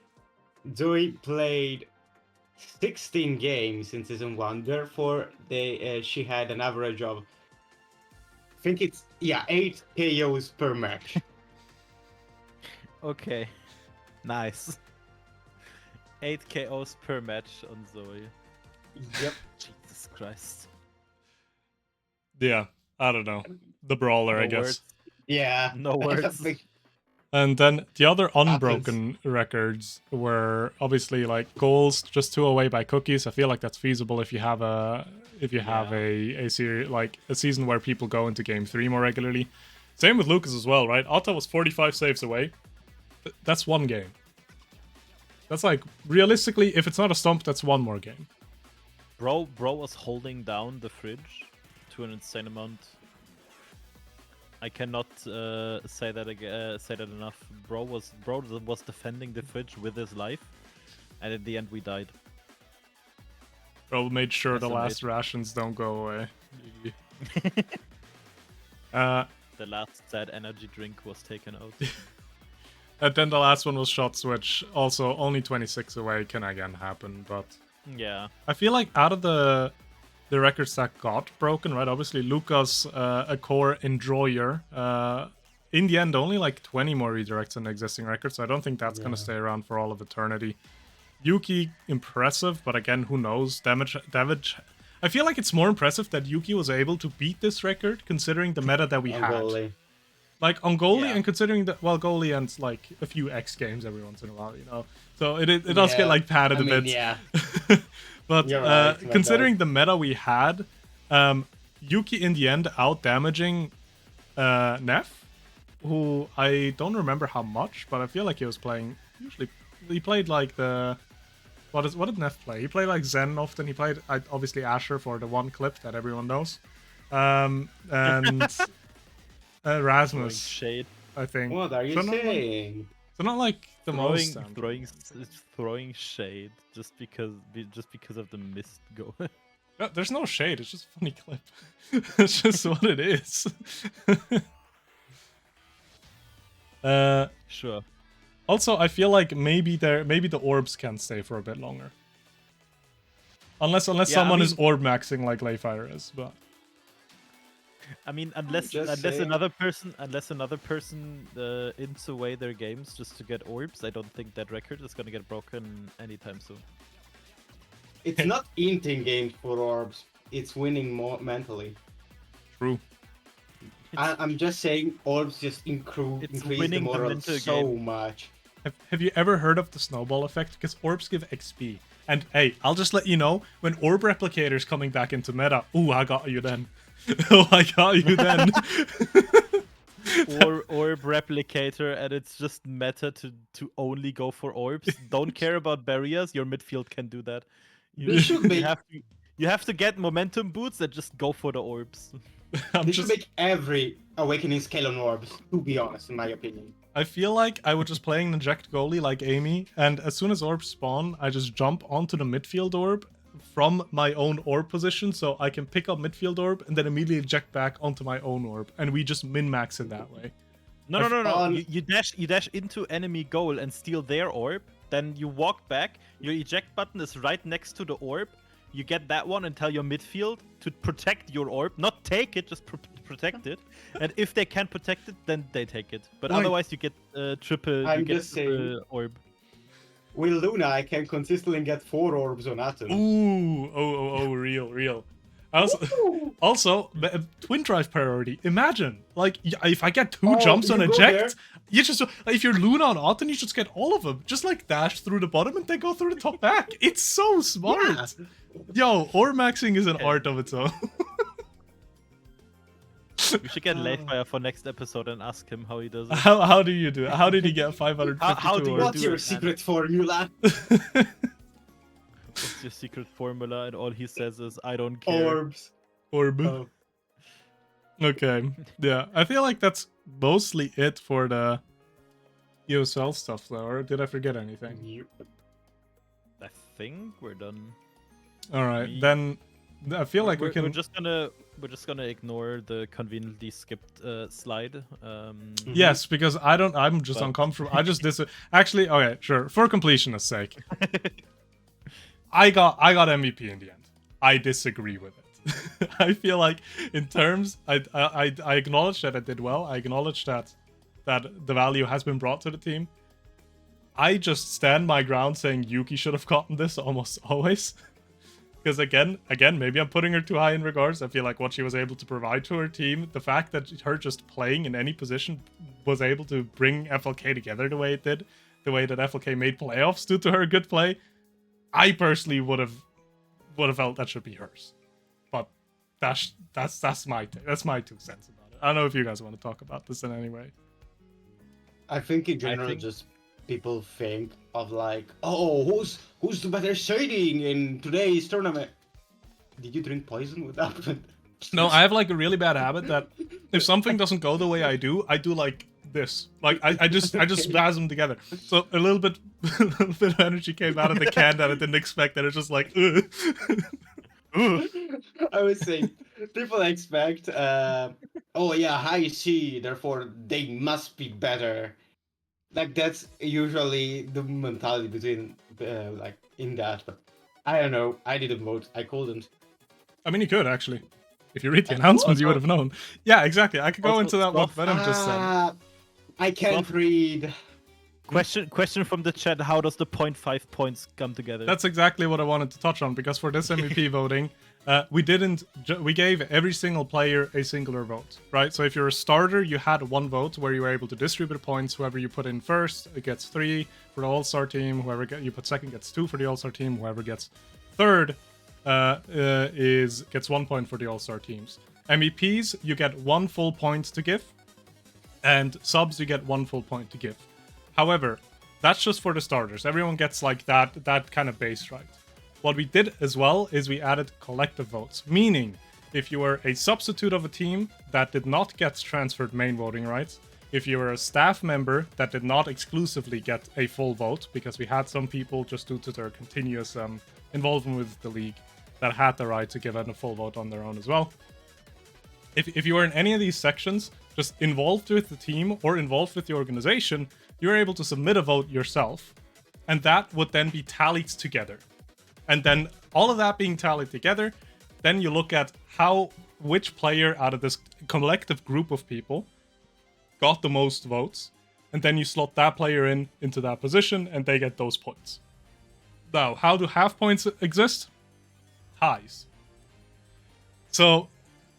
Zoe played 16 games in season 1. Therefore, she had an average of, I think it's 8 KOs per match. Okay, nice. 8 KOs per match on Zoe. Yep. Jesus Christ. yeah, I don't know. The brawler, No I guess. words. Yeah. No words. And then the other unbroken records were obviously like goals just 2 away by Cookies. I feel like that's feasible if you have a series like a season where people go into game 3 more regularly. Same with Lucas as well, right? Otto was 45 saves away. That's 1 game. That's like realistically, if it's not a stump, that's 1 more game. Bro was holding down the fridge to an insane amount. I cannot say that enough. Bro was defending the fridge with his life, and in the end we died. Bro made sure the That's last rations don't go away. The last sad energy drink was taken out. And then the last one was shot switch. Also, only 26 away can again happen, but Yeah. I feel like out of the records that got broken, right? Obviously, Lucas, a core enjoyer. In the end, only like 20 more redirects in the existing record, so I don't think that's going to stay around for all of eternity. Yuki, impressive, but again, who knows? Damage. I feel like it's more impressive that Yuki was able to beat this record, considering the meta that we had. Goalie. Like on goalie, Yeah. and considering that, well, goalie and like a few X games every once in a while, you know. So it does get like padded a bit. Yeah. But You're right about considering the meta we had, Yuki in the end out damaging Neff, who I don't remember how much, but I feel like he was playing. Usually, he played like the. What did Neff play? He played like Zen often. He played obviously Asher for the one clip that everyone knows, and Throwing Rasmus, shade. I think. What are you So not- saying? So not like the most. Throwing shade just because of the missed goal. No, there's no shade. It's just a funny clip. It's just what it is. Sure. Also, I feel like maybe the orbs can stay for a bit longer. Unless Yeah, I someone is mean- orb maxing like Layfire is, but I mean, unless just saying. another person ints away their games just to get orbs, I don't think that record is gonna get broken anytime soon. It's not inting games for orbs. It's winning more mentally. true. I'm just saying orbs just increase the winning the moral mental so game. much. Have you ever heard of the snowball effect? Because orbs give XP. And hey, I'll just let you know, when orb replicator's coming back into meta, ooh, I got you then. Oh, I got you then. Or orb replicator, and it's just meta to only go for orbs. Don't care about barriers. Your midfield can do that. They should make You have to get momentum boots and just go for the orbs. they should make every awakening scale on orbs. To be honest, in my opinion. I feel like I would just play an inject goalie like Amy, and as soon as orbs spawn, I just jump onto the midfield orb from my own orb position, so I can pick up midfield orb and then immediately eject back onto my own orb, and we just min-max it that way. No. You dash into enemy goal and steal their orb. Then you walk back. Your eject button is right next to the orb. You get that one and tell your midfield to protect your orb, not take it, just protect it. And if they can't protect it, then they take it. But Wait. otherwise, you get triple. I'm You get just saying. triple orb. With Luna, I can consistently get 4 orbs on Atom. Ooh, real. Also, twin drive priority. Imagine, like, if I get 2 jumps on you go eject, there. you just, if you're Luna on Autumn, you just get all of them. Just like dash through the bottom and then go through the top back. It's so smart. Yeah. Yo, orb maxing is an art of its own. We should get Layfire for next episode and ask him how he does it. How do you do it? How did he get 552 How do you orbs? What's do your it, secret formula? What's your secret formula? And all he says is, "I don't care." Orbs. Orb. Oh. Okay. Yeah, I feel like that's mostly it for the EUSL stuff, though. Or did I forget anything? I think we're done. All right, We- then I feel like we we're can. just gonna ignore the conveniently skipped slide. Yes, because I'm just But- uncomfortable. I just actually. Okay, sure. For completionist's sake, I got MVP in the end. I disagree with it. I feel like in terms, I acknowledge that I did well. I acknowledge that the value has been brought to the team. I just stand my ground saying Yuki should have gotten this almost always. Because again, maybe I'm putting her too high in regards. I feel like what she was able to provide to her team, the fact that her just playing in any position was able to bring FLK together the way it did, the way that FLK made playoffs due to her good play, I personally would have felt that should be hers. But that's my 2 cents about it. I don't know if you guys want to talk about this in any way. I think in general, just people think of like, oh, who's the better shading in today's tournament? Did you drink poison with that? No, I have like a really bad habit that if something doesn't go the way I do like this. Like I just spasm together. So a little bit of energy came out of the can that I didn't expect, and it's just like ugh. Ugh. I would say people expect, oh yeah, high C, therefore they must be better. Like that's usually the mentality between like in that. But I don't know. I didn't vote. I couldn't. I mean, you could actually. If you read the announcements, you would have known. Yeah, exactly. I could go Also, into that what Sloth- Venom just said. I can't read. Question from the chat: how does the 0.5 points come together? That's exactly what I wanted to touch on, because for this MVP voting, we gave every single player a singular vote, right? So if you're a starter, you had 1 vote where you were able to distribute points. Whoever you put in first, it gets 3 for the All-Star team. Whoever you put second gets 2 for the All-Star team. Whoever gets third gets 1 point for the All-Star teams. MEPs, you get 1 full point to give, and subs, you get 1 full point to give. However, that's just for the starters. Everyone gets like that kind of base right. What we did as well is we added collective votes, meaning if you were a substitute of a team that did not get transferred main voting rights, if you were a staff member that did not exclusively get a full vote, because we had some people just due to their continuous involvement with the league that had the right to give a full vote on their own as well. If you were in any of these sections, just involved with the team or involved with the organization, you're able to submit a vote yourself, and that would then be tallied together. And then all of that being tallied together, then you look at which player out of this collective group of people got the most votes, and then you slot that player into that position, and they get those points. Now, how do half points exist? Ties. So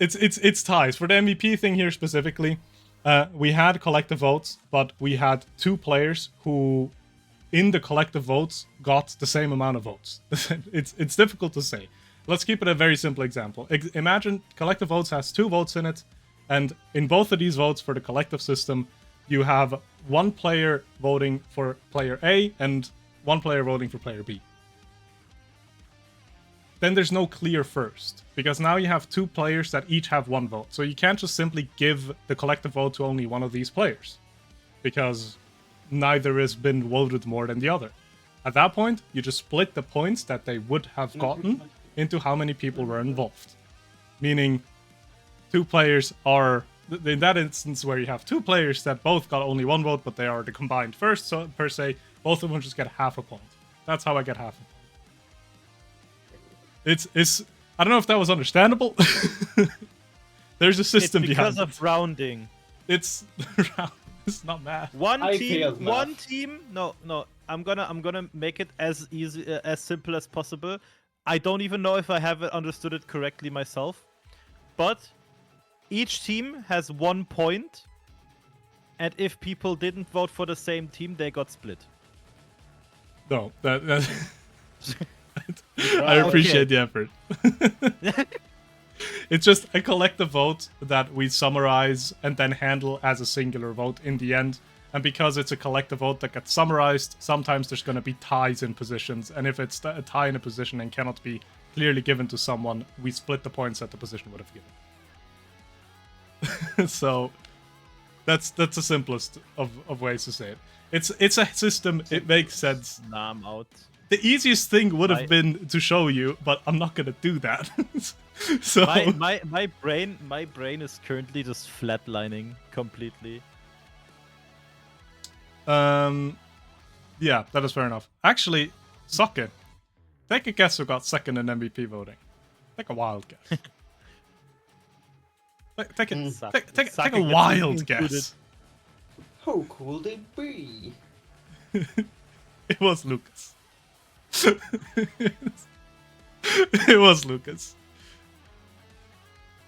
it's ties. For the MVP thing here specifically, we had collective votes, but we had 2 players who, in the collective votes, got the same amount of votes. It's difficult to say. Let's keep it a very simple example. Imagine collective votes has 2 votes in it, and in both of these votes for the collective system, you have 1 player voting for player A and 1 player voting for player B. Then there's no clear first, because now you have 2 players that each have 1 vote. So you can't just simply give the collective vote to only one of these players, because neither has been voted more than the other. At that point, you just split the points that they would have gotten into how many people were involved. Meaning, 2 players are, in that instance where you have 2 players that both got only 1 vote, but they are the combined first, so per se, both of them just get half a point. That's how I get half a point. It's I don't know if that was understandable. There's a system behind it. Because of rounding. It's not math. One team. No. I'm gonna make it as easy, as simple as possible. I don't even know if I have understood it correctly myself, but each team has 1 point, and if people didn't vote for the same team, they got split. No, that I appreciate the effort. It's just a collective vote that we summarize and then handle as a singular vote in the end. And because it's a collective vote that gets summarized, sometimes there's going to be ties in positions. And if it's a tie in a position and cannot be clearly given to someone, we split the points that the position would have given. So that's the simplest of ways to say it. It's a system. It makes sense. Nah, I'm out. The easiest thing would have been to show you, but I'm not gonna do that. So my brain is currently just flatlining completely. Yeah, that is fair enough. Actually, Socket, take a guess who got second in MVP voting. Take a wild guess. Take a wild guess. Who could it be? It was Lucas. It was Lucas.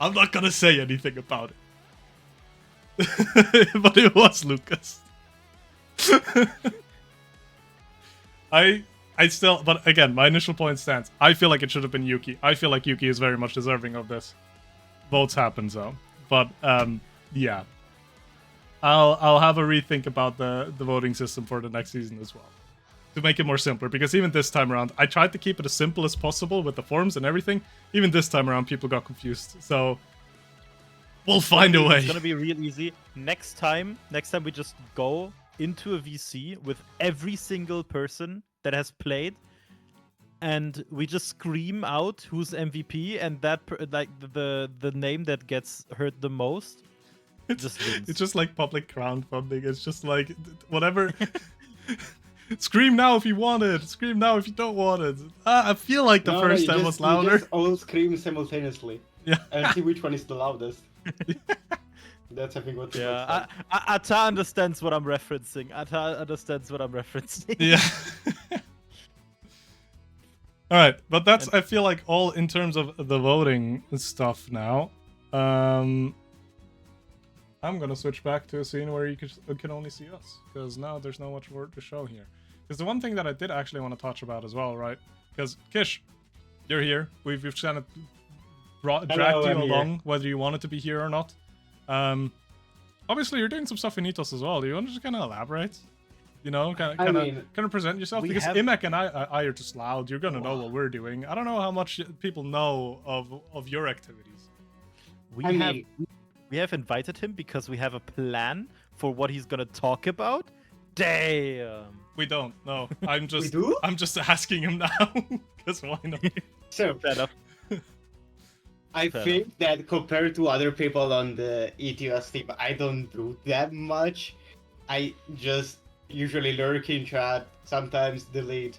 I'm not gonna say anything about it. But it was Lucas. I still, but again, my initial point stands. I feel like it should have been Yuki. I feel like Yuki is very much deserving of this. Votes happen though. But yeah. I'll have a rethink about the voting system for the next season as well, to make it more simpler, because even this time around, I tried to keep it as simple as possible with the forms and everything. Even this time around, people got confused. So we'll find a way. It's gonna be real easy. Next time we just go into a VC with every single person that has played, and we just scream out who's MVP, and that like the name that gets heard the most just wins. It's just like public crowdfunding. It's just like whatever. Scream now if you want it. Scream now if you don't want it. I feel like the first time was louder. You just all scream simultaneously. Yeah. And see which one is the loudest. That's I think what. Yeah. Ata understands what I'm referencing. Yeah. All right, but that's I feel like all in terms of the voting stuff now. I'm gonna switch back to a scene where you can only see us, because now there's not much more to show here. Because the one thing that I did actually want to touch about as well, right? Because Kish, you're here. We've kind of dragged you along, whether you wanted to be here or not. Obviously, you're doing some stuff in ETOS as well. Do you want to just kind of elaborate? You know, kind of present yourself, because Imek and I are just loud. You're gonna know what we're doing. I don't know how much people know of your activities. We have invited him because we have a plan for what he's gonna talk about. Damn. We don't. No, I'm just. We do? I'm just asking him now, because why not? So Fair enough. I think that compared to other people on the ETOS team, I don't do that much. I just usually lurk in chat, sometimes delete.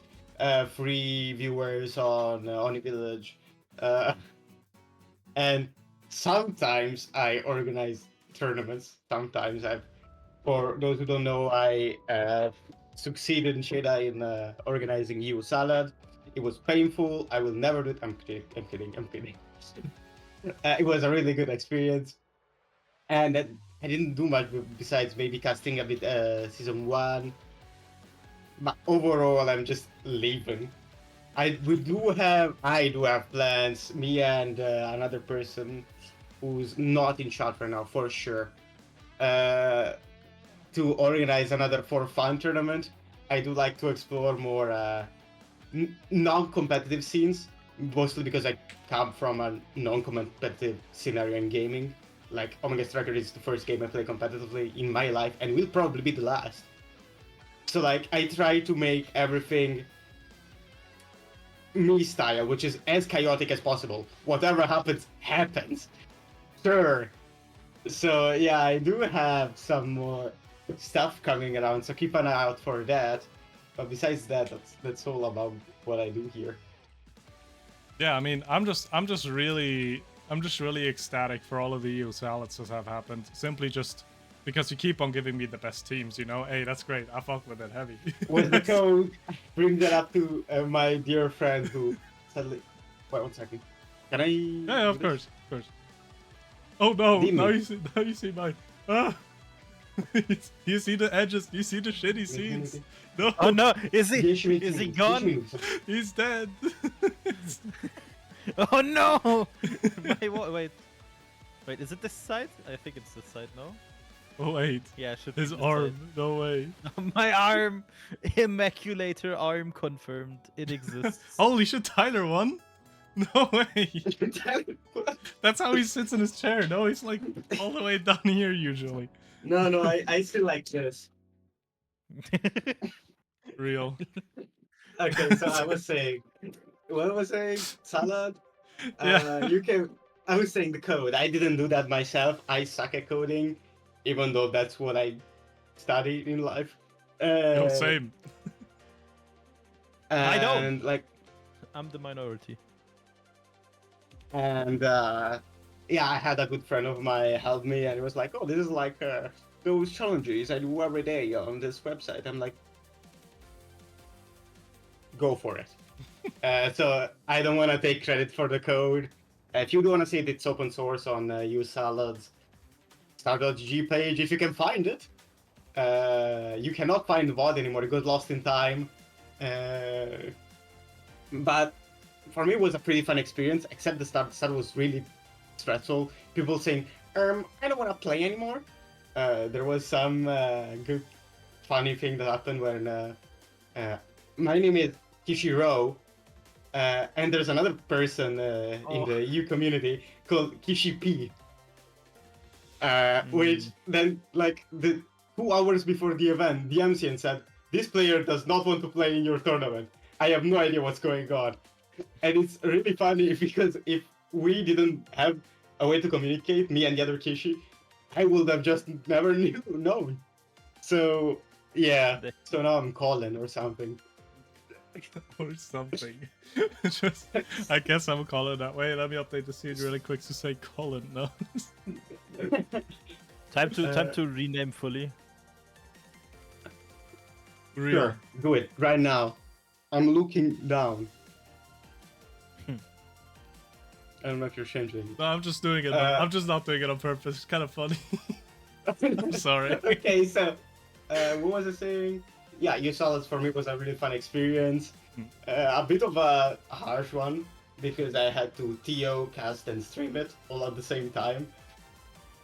free viewers on Village, and sometimes I organize tournaments. Sometimes for those who don't know, I succeeded in Sheda in organizing EUSL. It was painful. I will never do it. I'm kidding. I'm kidding. I'm kidding. It was a really good experience, and I didn't do much besides maybe casting a bit season 1. But overall, I'm just leaving. I do have plans. Me and another person who's not in chat right now for sure. To organize another for fun tournament. I do like to explore more non-competitive scenes, mostly because I come from a non-competitive scenario in gaming. Like Omega Striker is the first game I play competitively in my life, and will probably be the last. So like I try to make everything me style, which is as chaotic as possible. Whatever happens, happens. Sure. So yeah, I do have some more stuff coming around, so keep an eye out for that. But besides that, that's all about what I do here. Yeah, I mean, I'm just really ecstatic for all of the EUSLs that have happened. Simply just because you keep on giving me the best teams, you know? Hey, that's great. I fuck with it heavy. With the code, bring that up to my dear friend who suddenly... Wait, 1 second. Can I... Yeah, of course, of course. Oh no, now you see my... Ah! You see the edges, you see the shitty scenes. No. Oh no, is he gone? He's dead. Oh no! Wait, is it this side? I think it's this side, no? Oh wait. Yeah, it should be his this arm. side. No way. My arm! Immaculator arm confirmed. It exists. Holy shit, Tyler won? No way. That's how he sits in his chair. No, he's like all the way down here usually. No, I still like this. Real. Okay, so I was saying... What was I saying? Salad? Yeah. I was saying the code. I didn't do that myself. I suck at coding, even though that's what I studied in life. Yo, same. I don't. And like, I'm the minority. and yeah, I had a good friend of mine help me, and it was like, oh, this is like those challenges I do every day on this website. I'm like, go for it. So I don't want to take credit for the code. If you do want to see it, it's open source on EUSL's start.gg page if you can find it. You cannot find the VOD anymore, it got lost in time. But for me, it was a pretty fun experience, except the start. The start was really stressful. People saying, I don't want to play anymore. There was some good, funny thing that happened when my name is Kishiro, and there's another person in the EU community called Kishi P. Which then, like, the 2 hours before the event, the MCN said, this player does not want to play in your tournament. I have no idea what's going on. And it's really funny because if we didn't have a way to communicate, me and the other Kishi, I would have just never known. So, yeah. So now I'm calling or something. Or something. Just, I guess I'm calling that way. Let me update the scene really quick to say Colin. No. Time to rename fully. Real. Sure, do it right now. I'm looking down. I don't know if you're changing. No, I'm just doing it. I'm just not doing it on purpose. It's kind of funny. I'm sorry. Okay, so what was I saying? Yeah, EUSL for me was a really fun experience. A bit of a harsh one because I had to TO, cast, and stream it all at the same time.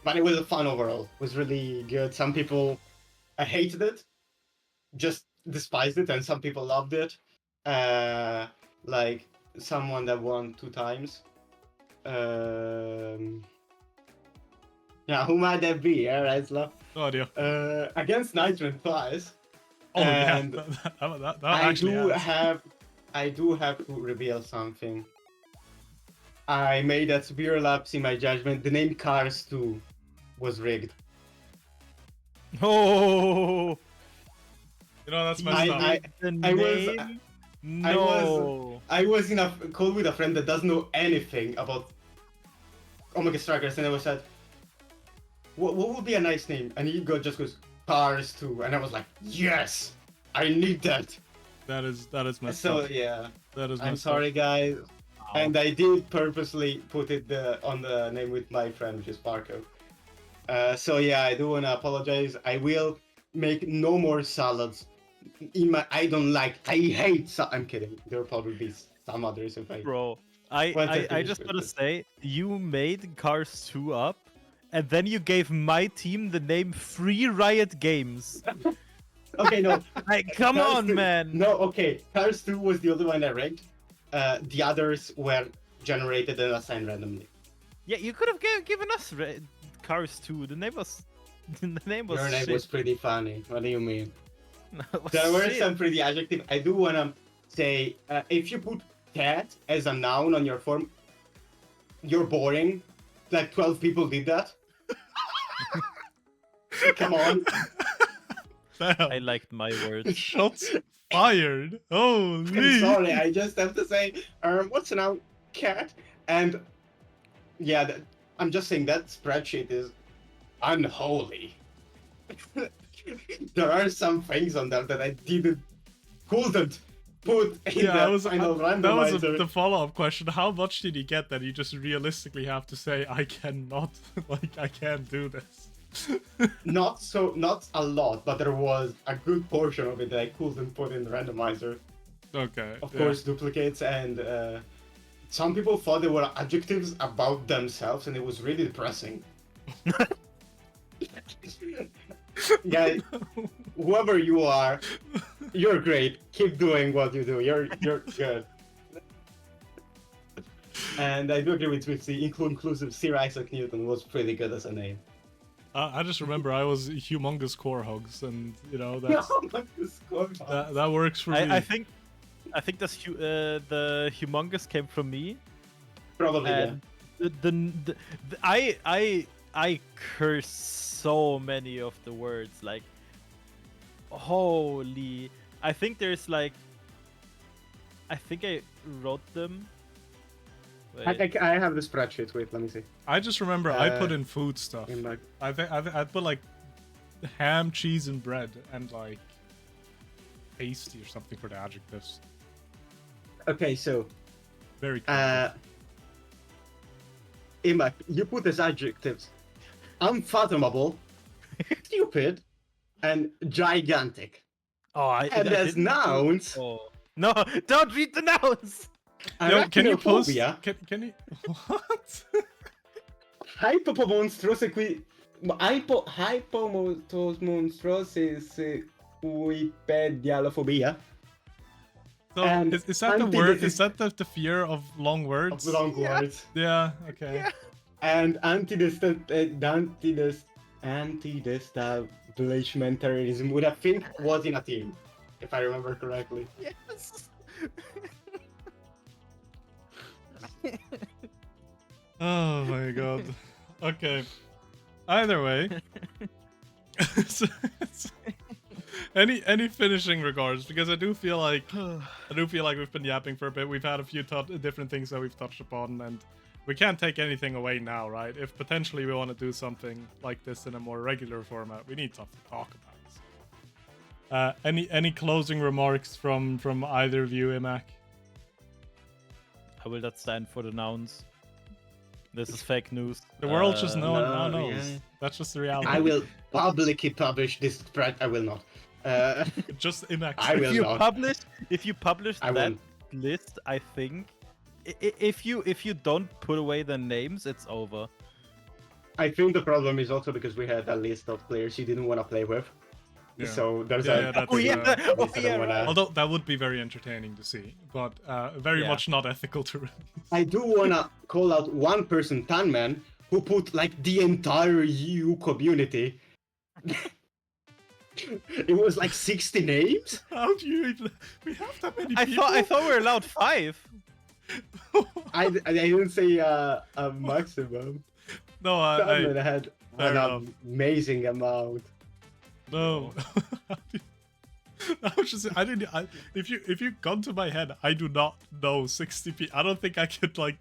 But it was fun overall. It was really good. Some people hated it, just despised it, and some people loved it. Like someone that won 2 times. Yeah, who might that be? Reisler? No idea. Against Nitron twice. Oh and yeah, that I do have to reveal something. I made a superior lapse in my judgment. The name Cars 2 was rigged. Oh, you know that's messed up. No. I was in a call with a friend that doesn't know anything about Omega Strikers, and I was said, what would be a nice name? And he just goes, Cars 2. And I was like, yes! I need that! That is messed So up. yeah, That is I'm messed sorry up. guys. And I did purposely put it on the name with my friend, which is Parko. So yeah, I do want to apologize. I will make no more salads. I hate I'm kidding. There will probably be some others if I... Bro, Once I I finish just with gotta this. say, you made Cars 2 up, and then you gave my team the name Free Riot Games. Okay, no. Like, come Cars on, 2 man. No, okay. Cars 2 was the only one I ranked. The others were generated and assigned randomly. Yeah, you could have given us Cars 2. The name was the name was Your name shit. was pretty funny. What do you mean? No, it was There were shit. some pretty adjectives. I do want to say, if you put cat as a noun on your form, you're boring. Like 12 people did that. Come on. Damn. I liked my words. Shots fired. I'm Holy. sorry. I just have to say, what's a noun? Cat. And yeah, I'm just saying that spreadsheet is unholy. There are some things on there that I couldn't put in Yeah, the final that was randomizer. the follow-up question. How much did he get that you just realistically have to say, I cannot, like, I can't do this? Not a lot, but there was a good portion of it that I couldn't put in the randomizer. Okay. Of yeah. course, duplicates, and some people thought they were adjectives about themselves, and it was really depressing. Yeah, whoever you are, you're great. Keep doing what you do. You're good. And I do agree with the inclusive. Sir Isaac Newton was pretty good as a name. I just remember I was humongous core hugs, and you know that's, No, that works for me. I think this the humongous came from me. probably yeah. And I curse so many of the words, like holy. I think there's like, I think I wrote them. Wait. I have the spreadsheet. Wait, let me see. I just remember I put in food stuff. In my... I think I put like ham, cheese, and bread, and like pasty or something for the adjectives. Okay, so Very cool. Imak, you put as adjectives unfathomable, stupid, and gigantic. Oh, And as didn't do- nouns, Oh. No, don't read the nouns. Yo, can you post? arachnophobia, Can you? What? hypomonstrosesquipedialophobia. So And is that the word? antithesis- Is that the fear of long Of words? the long words. Yeah. Okay. Yeah. And anti-establishmentarianism would I think was in a team, if I remember correctly. Yes. Oh my god. Okay. Either way. So, any finishing regards, because I do feel like we've been yapping for a bit. We've had a few different things that we've touched upon, and we can't take anything away now, right? If potentially we want to do something like this in a more regular format, we need something to talk about. Any closing remarks from either of you, Imak? I will not stand for the nouns. This is fake news. The world just now no, knows. yeah. That's just the reality. I will publicly publish this spread. I will not. Just Imak. I will not. If you publish I that won't. list, I think if you don't put away the names, it's over. I think the problem is also because we had a list of players you didn't want to play with. Yeah. So there's Yeah, a... yeah, that's, Oh yeah, uh, oh, I don't yeah, wanna- right. Although that would be very entertaining to see, but very Yeah. much not ethical to release. I do want to call out one person, Tanman, who put like the entire EU community. It was like 60 names? How do you even? We have that many I people. thought we were allowed 5. I didn't say a maximum. No, Tanman had fair an enough. amazing amount. no. How If you gone to my head, I do not know 60 people. I don't think I could like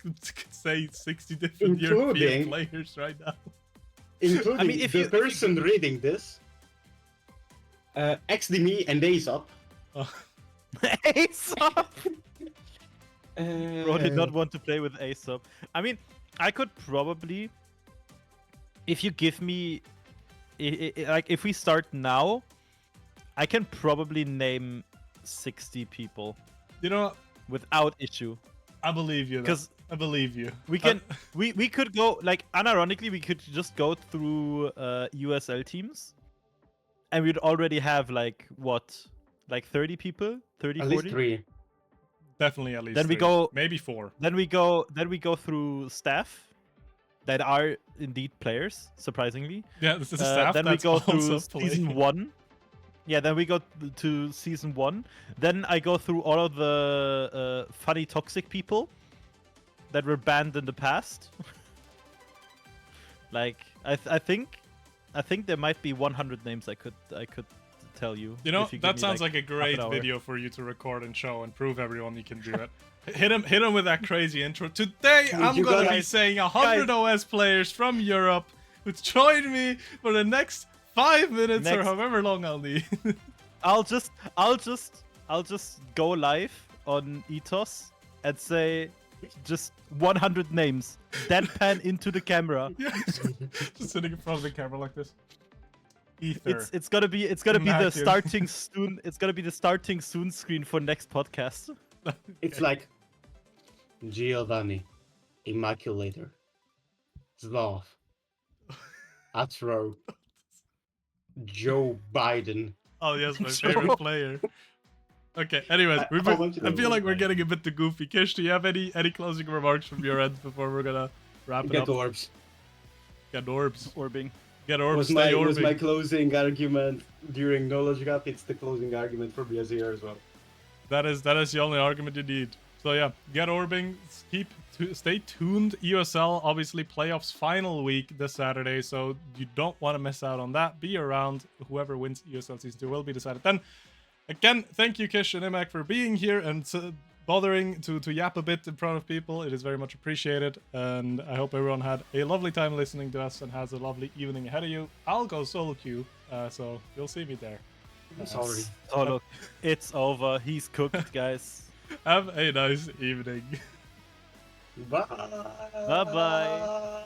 say 60 different European players right now. Including I mean, if the you- person reading this, XDME and Aesop. Aesop! Bro did not want to play with Aesop. I mean, I could probably, if you give me, like, if we start now, I can probably name 60 people You know, without issue. I believe you. Because I believe you. we can, we could go, like, unironically, we could just go through EUSL teams, and we'd already have, like, what, like 30 people? 30, At 40? least 3. Definitely at least. Then we 3. go- maybe 4. Then we go through staff that are indeed players, surprisingly. Yeah, this is staff. Then we that's go also through playing. season 1. Yeah, then we go to season 1. Then I go through all of the funny toxic people that were banned in the past. Like, I think there might be 100 names I could tell you. You know, if give that me, sounds like a half an great hour. video for you to record and show and prove everyone you can do it. Hit him with that crazy intro. Today I'm You gonna be guys- saying 100 OS players from Europe who join me for the next 5 minutes or Next- however long I'll need. I'll just go live on ETOS and say just 100 names, deadpan into the camera. Yeah, just sitting in front of the camera like this. Ether. It's gonna be the Immaculate. starting soon. It's gonna be the starting soon screen for next podcast. It's like Giovanni, Immaculator, Zlov, Atro, Joe Biden. Oh yes, my favorite player. Okay. Anyways, How much I did feel I like we're win? getting a bit too goofy. Kish, do you have any closing remarks from your end before we're gonna wrap it Get up? orbs. Get orbs. Orbing. Get orbs. Was Stay my orbing. closing argument during Knowledge Gap. It's the closing argument for BSER as well. That is the only argument you need. So yeah, get orbing. Stay tuned. EUSL obviously playoffs final week this Saturday, so you don't want to miss out on that. Be around. Whoever wins EUSL season 2 will be decided then. Again, thank you Kish and Imak for being here and bothering to yap a bit in front of people. It is very much appreciated, and I hope everyone had a lovely time listening to us and has a lovely evening ahead of you. I'll go solo queue, so you'll see me there. Sorry. Oh look, it's over. He's cooked, guys. Have a nice evening. Bye. Bye-bye.